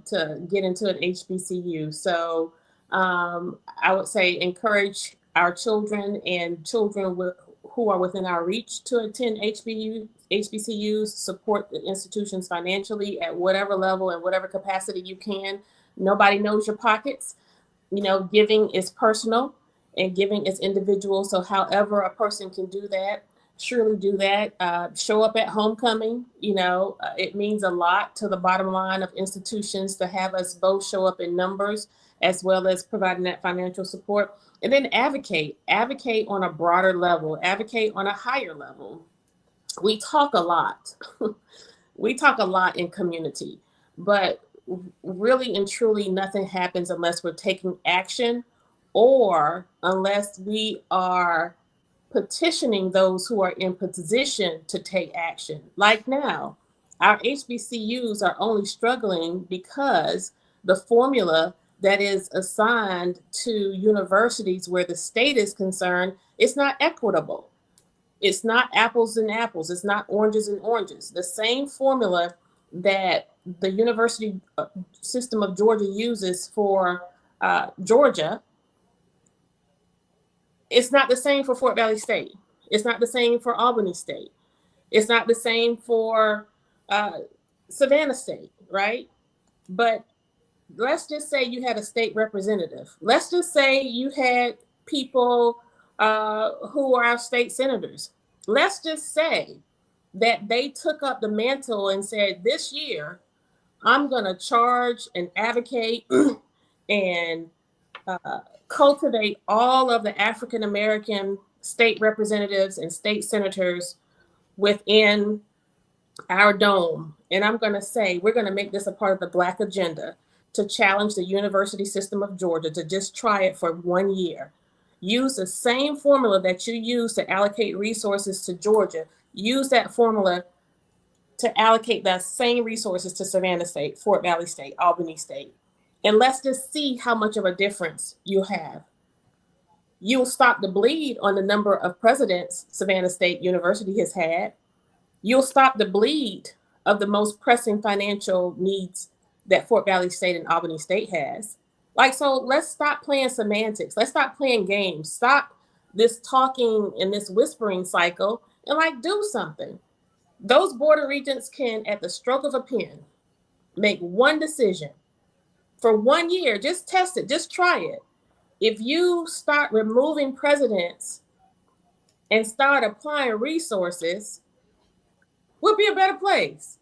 get into an HBCU. So I would say encourage our children and children who are within our reach to attend HBCUs, support the institutions financially at whatever level and whatever capacity you can. Nobody knows your pockets. Giving is personal and giving is individual. So however a person can do that, surely do that. Show up at homecoming. It means a lot to the bottom line of institutions to have us both show up in numbers, as well as providing that financial support. And then advocate on a broader level, advocate on a higher level. We talk a lot. We talk a lot in community, but really and truly nothing happens unless we're taking action, or unless we are petitioning those who are in position to take action. Like now, our HBCUs are only struggling because the formula that is assigned to universities where the state is concerned, it's not equitable. It's not apples and apples. It's not oranges and oranges. The same formula that the university system of Georgia uses for Georgia, it's not the same for Fort Valley State. It's not the same for Albany State. It's not the same for Savannah State, right? But let's just say you had a state representative. Let's just say you had people who are our state senators. Let's just say that they took up the mantle and said, this year, I'm going to charge and advocate and cultivate all of the African-American state representatives and state senators within our dome. And I'm going to say, we're going to make this a part of the Black agenda to challenge the university system of Georgia to just try it for 1 year. Use the same formula that you use to allocate resources to Georgia. Use that formula to allocate that same resources to Savannah State, Fort Valley State, Albany State. And let's just see how much of a difference you have. You'll stop the bleed on the number of presidents Savannah State University has had. You'll stop the bleed of the most pressing financial needs that Fort Valley State and Albany State has. Like, so let's stop playing semantics. Let's stop playing games. Stop this talking and this whispering cycle and like do something. Those board of regents can, at the stroke of a pen, make one decision for 1 year. Just test it. Just try it. If you start removing presidents and start applying resources, we'll be a better place.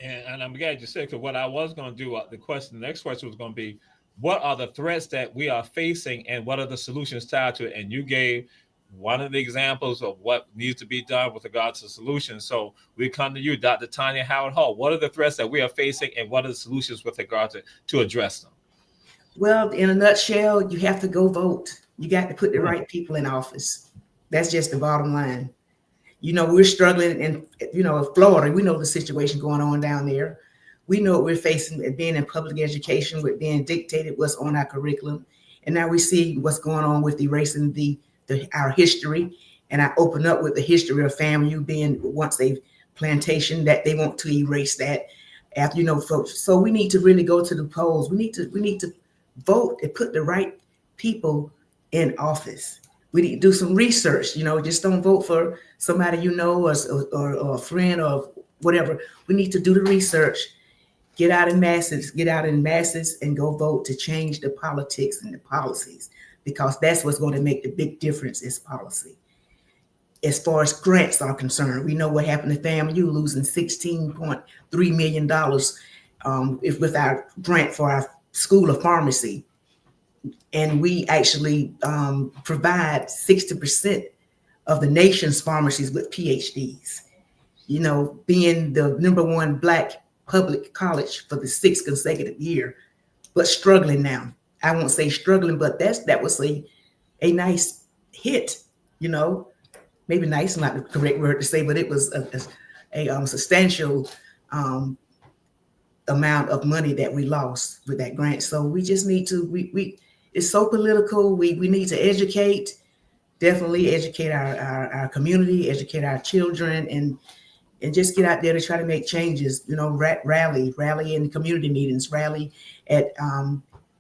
And I'm glad you said, because what I was going to do, the next question was going to be, what are the threats that we are facing and what are the solutions tied to it? And you gave one of the examples of what needs to be done with regards to solutions. So we come to you, Dr. Tanya Howard Hall. What are the threats that we are facing and what are the solutions with regard to address them? Well, in a nutshell, you have to go vote. You got to put the right people in office. That's just the bottom line. You know, we're struggling in, Florida. We know the situation going on down there. We know what we're facing at being in public education, with being dictated what's on our curriculum. And now we see what's going on with erasing our history. And I open up with the history of FAMU being once a plantation, that they want to erase that after, folks. So we need to really go to the polls. We need to vote and put the right people in office. We need to do some research, just don't vote for somebody or a friend or whatever. We need to do the research, get out in masses and go vote to change the politics and the policies, because that's what's going to make the big difference is policy. As far as grants are concerned, we know what happened to FAMU losing $16.3 million with our grant for our School of Pharmacy. And we actually provide 60% of the nation's pharmacies with PhDs. Being the #1 Black public college for the 6th consecutive year, but struggling now. I won't say struggling, but that was a nice hit. Maybe nice is not the correct word to say, but it was a substantial amount of money that we lost with that grant. So we just need to it's so political. We need to definitely educate our community, educate our children, and just get out there to try to make changes. Rally in community meetings, rally at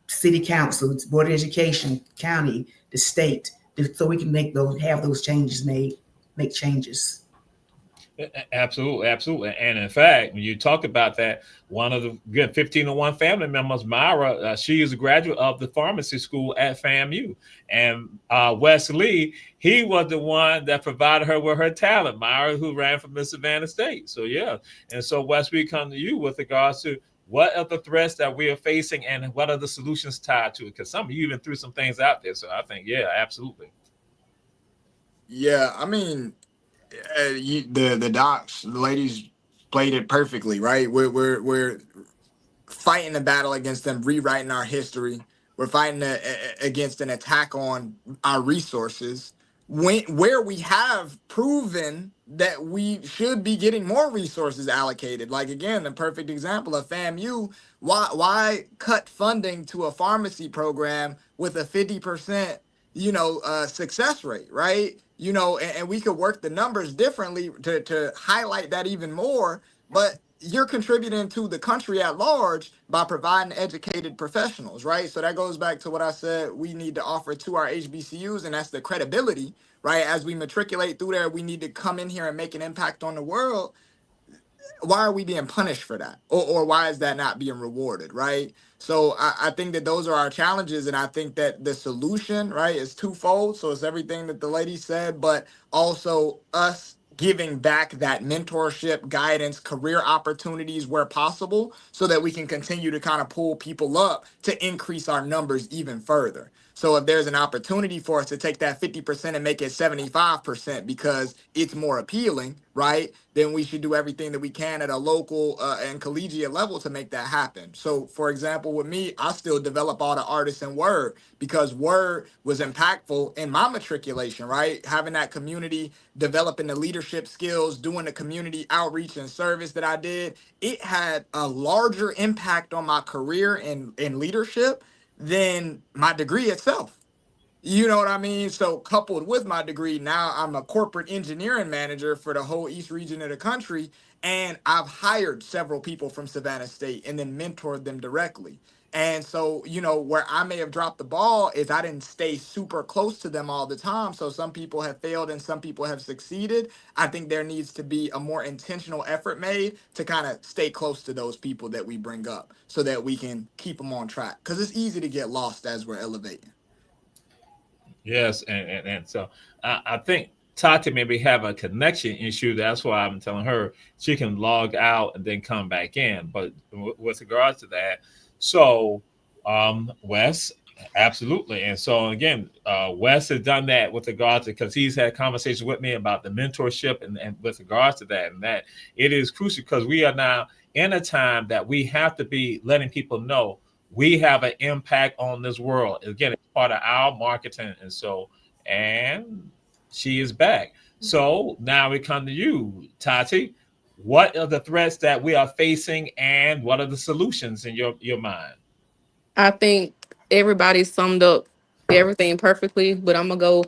city councils, board of education, county, the state, so we can have those changes made, make changes. Absolutely. And in fact, when you talk about that, one of the good 1501 family members, Myra, she is a graduate of the pharmacy school at FAMU. And Wes Lee, he was the one that provided her with her talent, Myra, who ran for Miss Savannah State. So, yeah. And so, Wes, we come to you with regards to what are the threats that we are facing and what are the solutions tied to it? Because some of you even threw some things out there. So I think, yeah, absolutely. Yeah, I mean, the docs, the ladies played it perfectly, right? We're fighting a battle against them, rewriting our history. We're fighting against an attack on our resources, where we have proven that we should be getting more resources allocated. Like, again, a perfect example of FAMU. Why cut funding to a pharmacy program with a 50% success rate, right? And we could work the numbers differently to highlight that even more. but you're contributing to the country at large by providing educated professionals, right? So that goes back to what I said we need to offer to our HBCUs, and that's the credibility, right? As we matriculate through there, we need to come in here and make an impact on the world. Why are we being punished for that? Or why is that not being rewarded, right? So I think that those are our challenges, and I think that the solution, right, is twofold. So it's everything that the lady said, but also us giving back that mentorship, guidance, career opportunities where possible, so that we can continue to kind of pull people up to increase our numbers even further. So if there's an opportunity for us to take that 50% and make it 75% because it's more appealing, right? Then we should do everything that we can at a local and collegiate level to make that happen. So for example, with me, I still develop all the artists in Word because Word was impactful in my matriculation, right? Having that community, developing the leadership skills, doing the community outreach and service that I did, it had a larger impact on my career in leadership than my degree itself. You know what I mean? So coupled with my degree, now I'm a corporate engineering manager for the whole East region of the country. And I've hired several people from Savannah State and then mentored them directly. And so, you know, where I may have dropped the ball is I didn't stay super close to them all the time. So some people have failed and some people have succeeded. I think there needs to be a more intentional effort made to kind of stay close to those people that we bring up so that we can keep them on track. Because it's easy to get lost as we're elevating. Yes, and so I think Tati maybe have a connection issue. That's why I'm telling her she can log out and then come back in. But with regards to that, so Wes, absolutely. And so again, Wes has done that with regards to, because he's had conversations with me about the mentorship and with regards to that, and that it is crucial because we are now in a time that we have to be letting people know we have an impact on this world. Again, it's part of our marketing. And so, and she is back. So now we come to you, Tati. What are the threats that we are facing and what are the solutions in your mind? I think everybody summed up everything perfectly, but I'm gonna go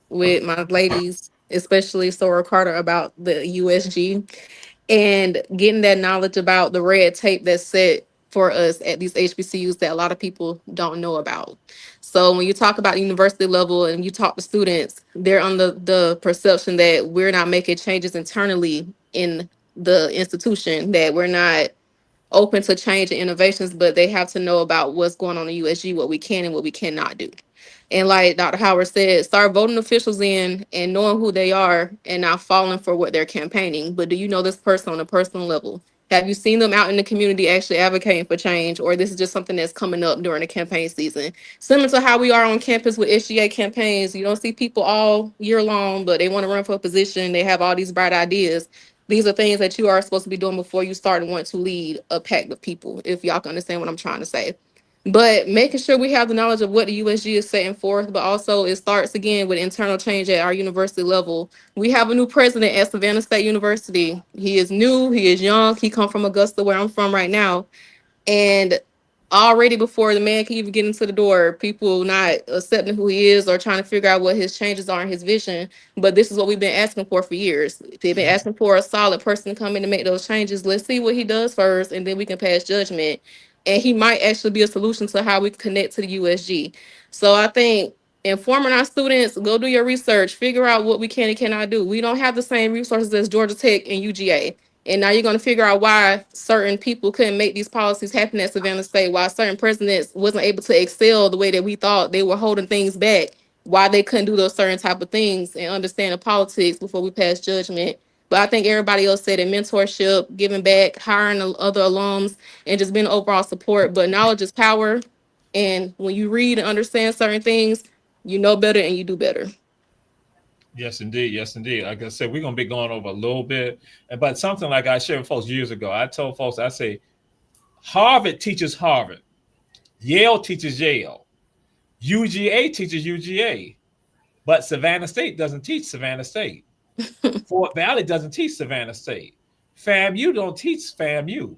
with my ladies, especially Sora Carter, about the USG and getting that knowledge about the red tape that's set for us at these HBCUs that a lot of people don't know about. So when you talk about university level and you talk to students, they're under the perception that we're not making changes internally in the institution, that we're not open to change and innovations, but they have to know about what's going on in USG, what we can and what we cannot do. And like Dr. Howard said, start voting officials in and knowing who they are and not falling for what they're campaigning. But do you know this person on a personal level? Have you seen them out in the community actually advocating for change, or this is just something that's coming up during the campaign season? Similar to how we are on campus with SGA campaigns, you don't see people all year long, but they want to run for a position. They have all these bright ideas. These are things that you are supposed to be doing before you start and want to lead a pack of people, if y'all can understand what I'm trying to say. But making sure we have the knowledge of what the USG is setting forth, but also it starts again with internal change at our university level. We have a new president at Savannah State University. He is new, he is young, he come from Augusta, where I'm from right now. And already before the man can even get into the door, people not accepting who he is or trying to figure out what his changes are in his vision. But this is what we've been asking for years. They've been asking for a solid person to come in and make those changes. Let's see what he does first, and then we can pass judgment. And he might actually be a solution to how we connect to the USG. So I think informing our students, go do your research, figure out what we can and cannot do. We don't have the same resources as Georgia Tech and UGA. And now you're going to figure out why certain people couldn't make these policies happen at Savannah State, why certain presidents wasn't able to excel the way that we thought. They were holding things back, why they couldn't do those certain type of things and understand the politics before we pass judgment. But I think everybody else said it: mentorship, giving back, hiring other alums, and just being overall support. But knowledge is power. And when you read and understand certain things, you know better and you do better. Yes, indeed. Yes, indeed. Like I said, we're going to be going over a little bit. But something like I shared with folks years ago, I told folks, I say, Harvard teaches Harvard. Yale teaches Yale. UGA teaches UGA. But Savannah State doesn't teach Savannah State. Fort Valley doesn't teach Savannah State. FAMU don't teach FAMU.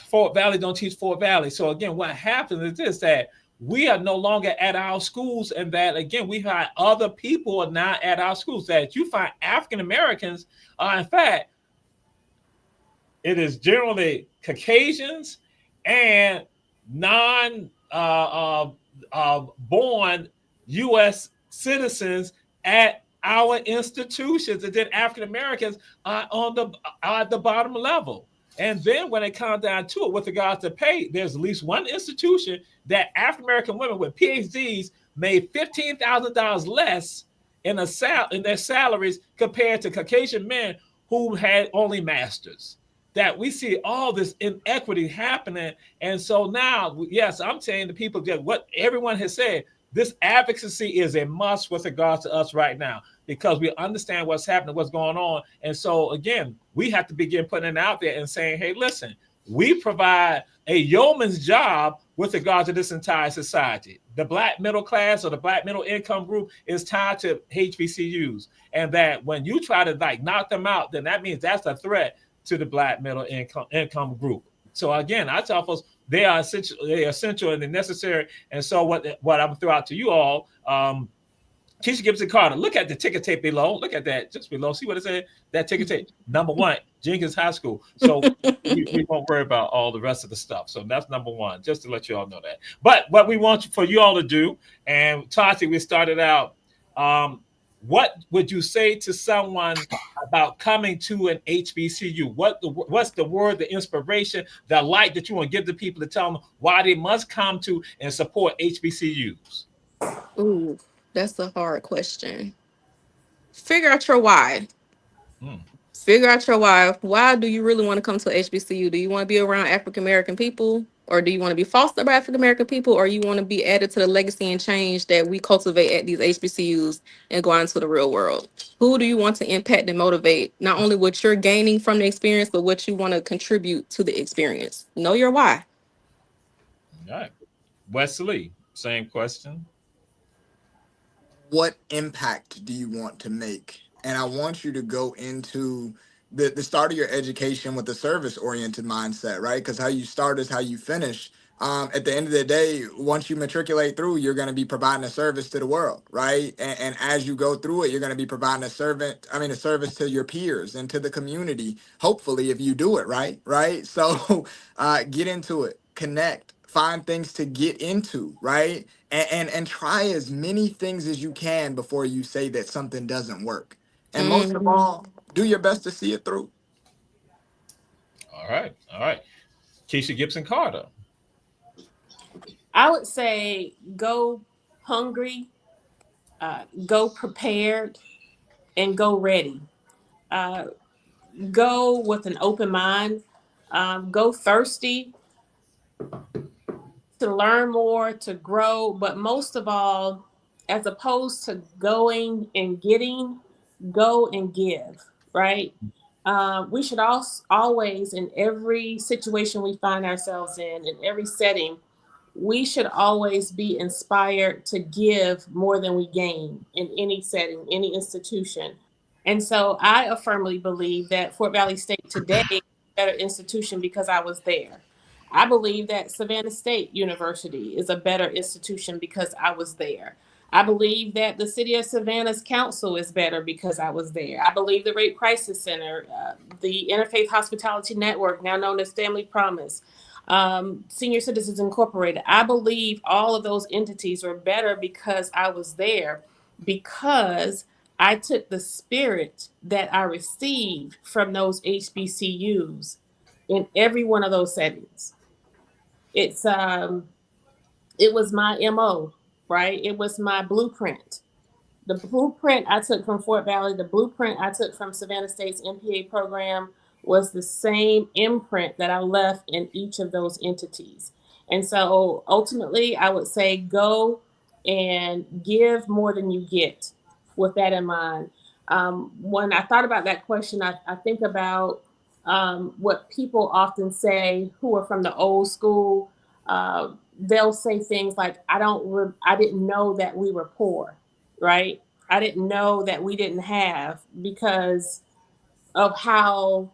Fort Valley don't teach Fort Valley. So again, what happens is this, that we are no longer at our schools, and that again, we find other people are not at our schools. That you find African Americans are, in fact, it is generally Caucasians and born U.S. citizens at our institutions, and then African Americans are at the bottom level. And then when it comes down to it, with regards to pay, there's at least one institution that African American women with PhDs made $15,000 less in their salaries compared to Caucasian men who had only masters. That we see all this inequity happening. And so now, yes, I'm saying to people that what everyone has said, this advocacy is a must with regards to us right now, because we understand what's happening, what's going on. And so again, we have to begin putting it out there and saying, hey, listen, we provide a yeoman's job with regard to this entire society. The Black middle class or the Black middle income group is tied to HBCUs. And that when you try to like knock them out, then that means that's a threat to the Black middle income group. So again, I tell folks they are essential and they're necessary. And so what I'm gonna throw out to you all, Keisha Gibson Carter, look at the ticker tape below. Look at that just below. See what it said? That ticker tape. Number one, Jenkins High School. So we won't worry about all the rest of the stuff. So that's number one, just to let you all know that. But what we want for you all to do, and Tati, we started out, what would you say to someone about coming to an HBCU? What's the word, the inspiration, the light that you want to give to people to tell them why they must come to and support HBCUs? Ooh, that's a hard question. Figure out your why. Figure out your why. Why do you really want to come to HBCU? Do you want to be around African American people? Or do you want to be fostered by African American people? Or you want to be added to the legacy and change that we cultivate at these HBCUs and go out into the real world? Who do you want to impact and motivate? Not only what you're gaining from the experience, but what you want to contribute to the experience. Know your why. All right. Wesley, same question. What impact do you want to make? And I want you to go into the start of your education with a service-oriented mindset, right? Because how you start is how you finish. At the end of the day, once you matriculate through, you're going to be providing a service to the world, right? And as you go through it, you're going to be providing a service to your peers and to the community, hopefully, if you do it right? So get into it, connect, find things to get into, right? And try as many things as you can before you say that something doesn't work. And most of all, do your best to see it through. All right. Keisha Gibson Carter. I would say go hungry, go prepared, and go ready. Go with an open mind. Go thirsty to learn more, to grow, but most of all, as opposed to going and getting, go and give, right? We should always, in every situation we find ourselves in every setting, we should always be inspired to give more than we gain in any setting, any institution. And so I firmly believe that Fort Valley State today is a better institution because I was there. I believe that Savannah State University is a better institution because I was there. I believe that the City of Savannah's council is better because I was there. I believe the Rape Crisis Center, the Interfaith Hospitality Network, now known as Family Promise, Senior Citizens Incorporated. I believe all of those entities were better because I was there, because I took the spirit that I received from those HBCUs in every one of those settings. It was my MO, right? It was my blueprint. The blueprint I took from Fort Valley, the blueprint I took from Savannah State's MPA program was the same imprint that I left in each of those entities. And so ultimately, I would say go and give more than you get with that in mind. When I thought about that question, I think about what people often say who are from the old school. They'll say things like, I didn't know that we were poor, right? I didn't know that we didn't have because of how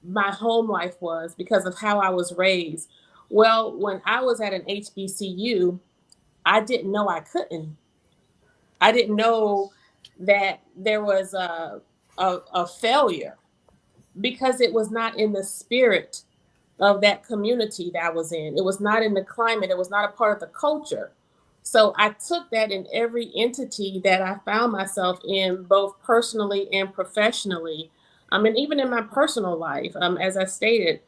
my home life was, because of how I was raised. Well, when I was at an HBCU, I didn't know I couldn't. I didn't know that there was a failure because it was not in the spirit of that community that I was in. It was not in the climate. It was not a part of the culture. So I took that in every entity that I found myself in, both personally and professionally. And even in my personal life, as I stated,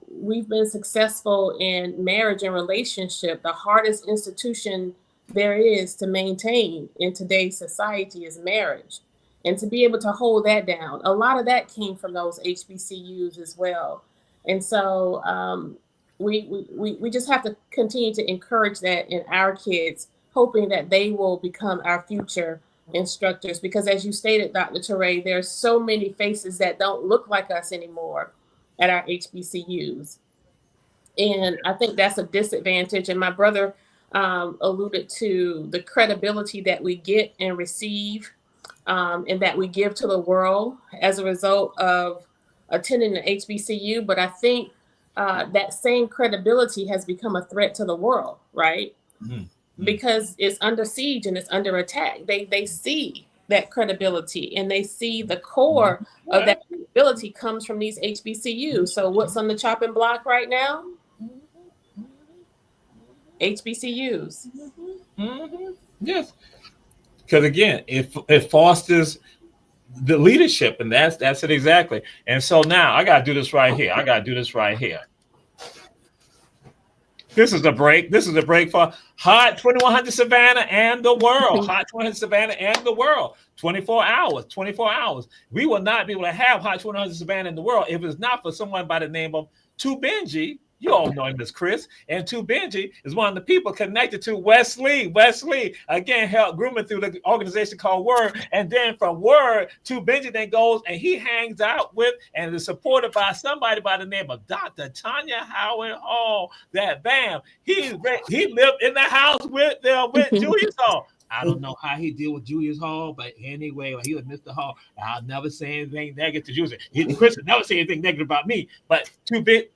we've been successful in marriage and relationship. The hardest institution there is to maintain in today's society is marriage. And to be able to hold that down, a lot of that came from those HBCUs as well. And so we just have to continue to encourage that in our kids, hoping that they will become our future instructors. Because as you stated, Dr. Teray, there's so many faces that don't look like us anymore at our HBCUs. And I think that's a disadvantage. And my brother alluded to the credibility that we get and receive and that we give to the world as a result of attending an HBCU. But I think that same credibility has become a threat to the world, right? Mm-hmm. Because it's under siege and it's under attack. They see that credibility and they see the core of that credibility comes from these HBCUs. So what's on the chopping block right now? HBCUs. Mm-hmm. Yes. Because again, it fosters the leadership, and that's it exactly. And so now I got to do this right here. This is a break. This is a break for Hot 2100 Savannah and the world. Hot 2100 Savannah and the world. 24 hours. We will not be able to have Hot 2100 Savannah and the world if it's not for someone by the name of Tu Benji. You all know him as Chris. And Tu Benji is one of the people connected to Wesley. Wesley, again, helped grooming through the organization called Word. And then from Word, Tu Benji then goes and he hangs out with and is supported by somebody by the name of Dr. Tanya Howard Hall. That bam, he lived in the house with Julius Hall. I don't know how he deal with Julius Hall, but anyway, he was Mr. Hall. I'll never say anything negative to Julius. Chris will never say anything negative about me, but Tu Benji.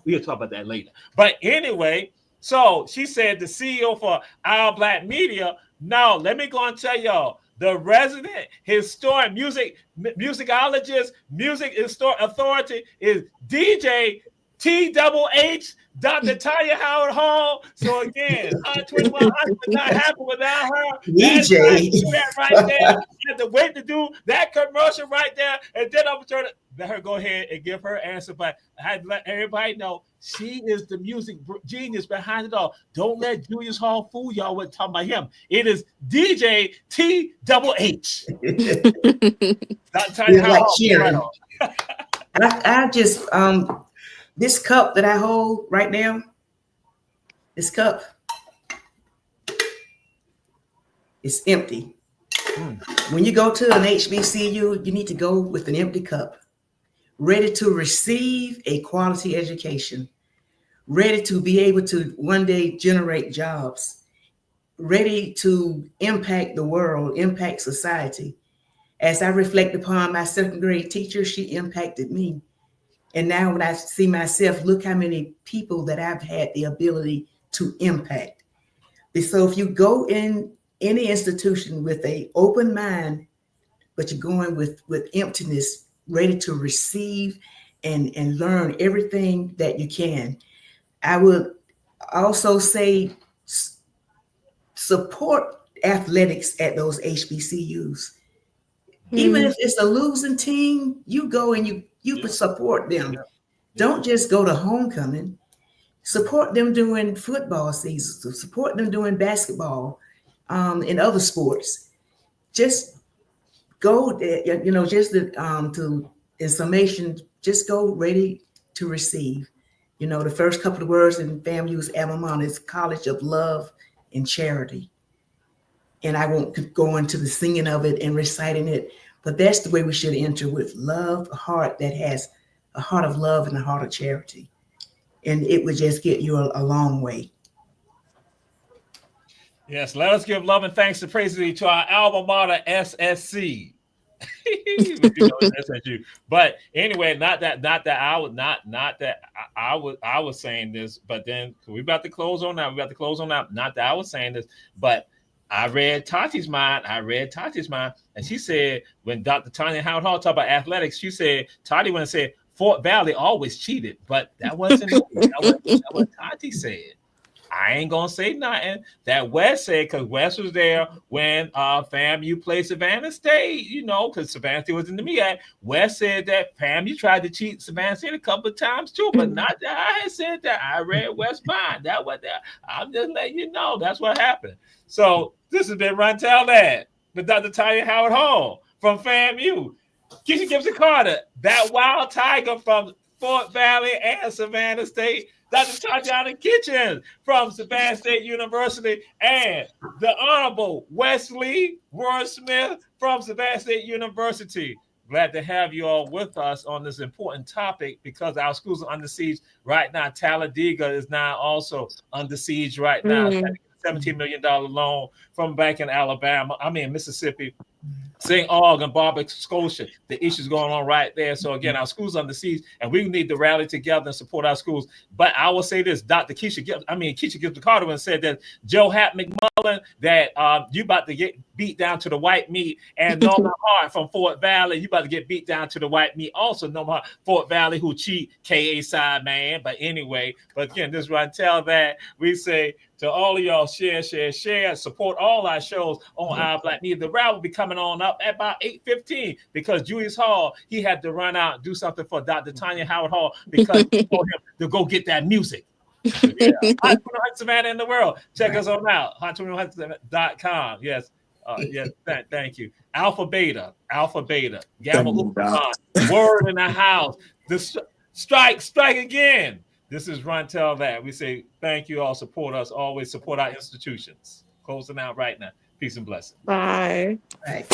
We'll talk about that later. But anyway, so she said the CEO for Our Black Media. Now, let me go and tell y'all, the resident historian, musicologist, music authority is DJ THH, Dr. Tanya Howard Hall. So again, 2100 would not happen without her. DJ. That right there. You had to wait to do that commercial right there, and then I'm going to let her go ahead and give her answer. But I had to let everybody know she is the music genius behind it all. Don't let Julius Hall fool y'all with talking about him. It is DJ THH. Dr. Tanya Howard. I just this cup that I hold right now, this cup is empty. When you go to an HBCU, you need to go with an empty cup, ready to receive a quality education, ready to be able to one day generate jobs, ready to impact the world, impact society. As I reflect upon my second grade teacher, she impacted me. And now when I see myself, look how many people that I've had the ability to impact. So if you go in any institution with an open mind, but you're going with emptiness, ready to receive and learn everything that you can, I would also say support athletics at those HBCUs. Even if it's a losing team, you go and you can support them. Don't just go to homecoming. Support them during football season. Support them during basketball, and other sports. Just go, to in summation, just go ready to receive. The first couple of words in FAMU's alma mater is College of Love and Charity. And I won't go into the singing of it and reciting it, but that's the way we should enter, with love, a heart that has a heart of love and a heart of charity. And it would just get you a long way. Yes, let us give love and thanks and praise to our alma mater, SSC. But anyway, not that I was saying this, but then we're about to close on that. Not that I was saying this, but I read Tati's mind. And she said, when Dr. Tanya Howard Hall talked about athletics, she said, Tati went and said, Fort Valley always cheated, but that wasn't me. That what Tati said. I ain't gonna say nothing that Wes said, because Wes was there when FAMU played Savannah State, you know, because Savannah State was in the MEAC. Wes said that FAMU tried to cheat Savannah State a couple of times too, but not that I had said that. I read Wes' mind. That was that. I'm just letting you know that's what happened. So this has been Run Tell That with Dr. Tanya Howard Hall from FAMU. Keisha Gibson Carter, that wild tiger from Fort Valley and Savannah State. Dr. Tatiana Kitchens from Savannah State University, and the Honorable Wesley Wordsmith from Savannah State University. Glad to have you all with us on this important topic because our schools are under siege right now. Talladega is now also under siege right now. $17 million loan from bank in Mississippi. St. Aug and Barber Scotia, the issues going on right there. So again, our schools under siege, and we need to rally together and support our schools. But I will say this: Keisha Gibson Carter said that Joe Hat McMullen, that you about to get beat down to the white meat, and Norman Hart from Fort Valley, you about to get beat down to the white meat. Also, Norman Hart, Fort Valley, who cheat KA side man. But anyway, but again, this Run Tell That we say to all of y'all, share, support all our shows on Our Black Media. The route will be coming on up at about 8:15 because Julius Hall, he had to run out and do something for Dr. Tanya Howard Hall because he told him to go get that music. Yeah. Hot 21 Savannah in the world. Check us on out. Hot21.com. Yes. Yes. Thank you. Alpha Beta. Gamma Upsilon. Word in the house. The strike again. This is Run Tell That. We say thank you all. Support us. Always support our institutions. Closing out right now. Peace and blessings. Bye. Right.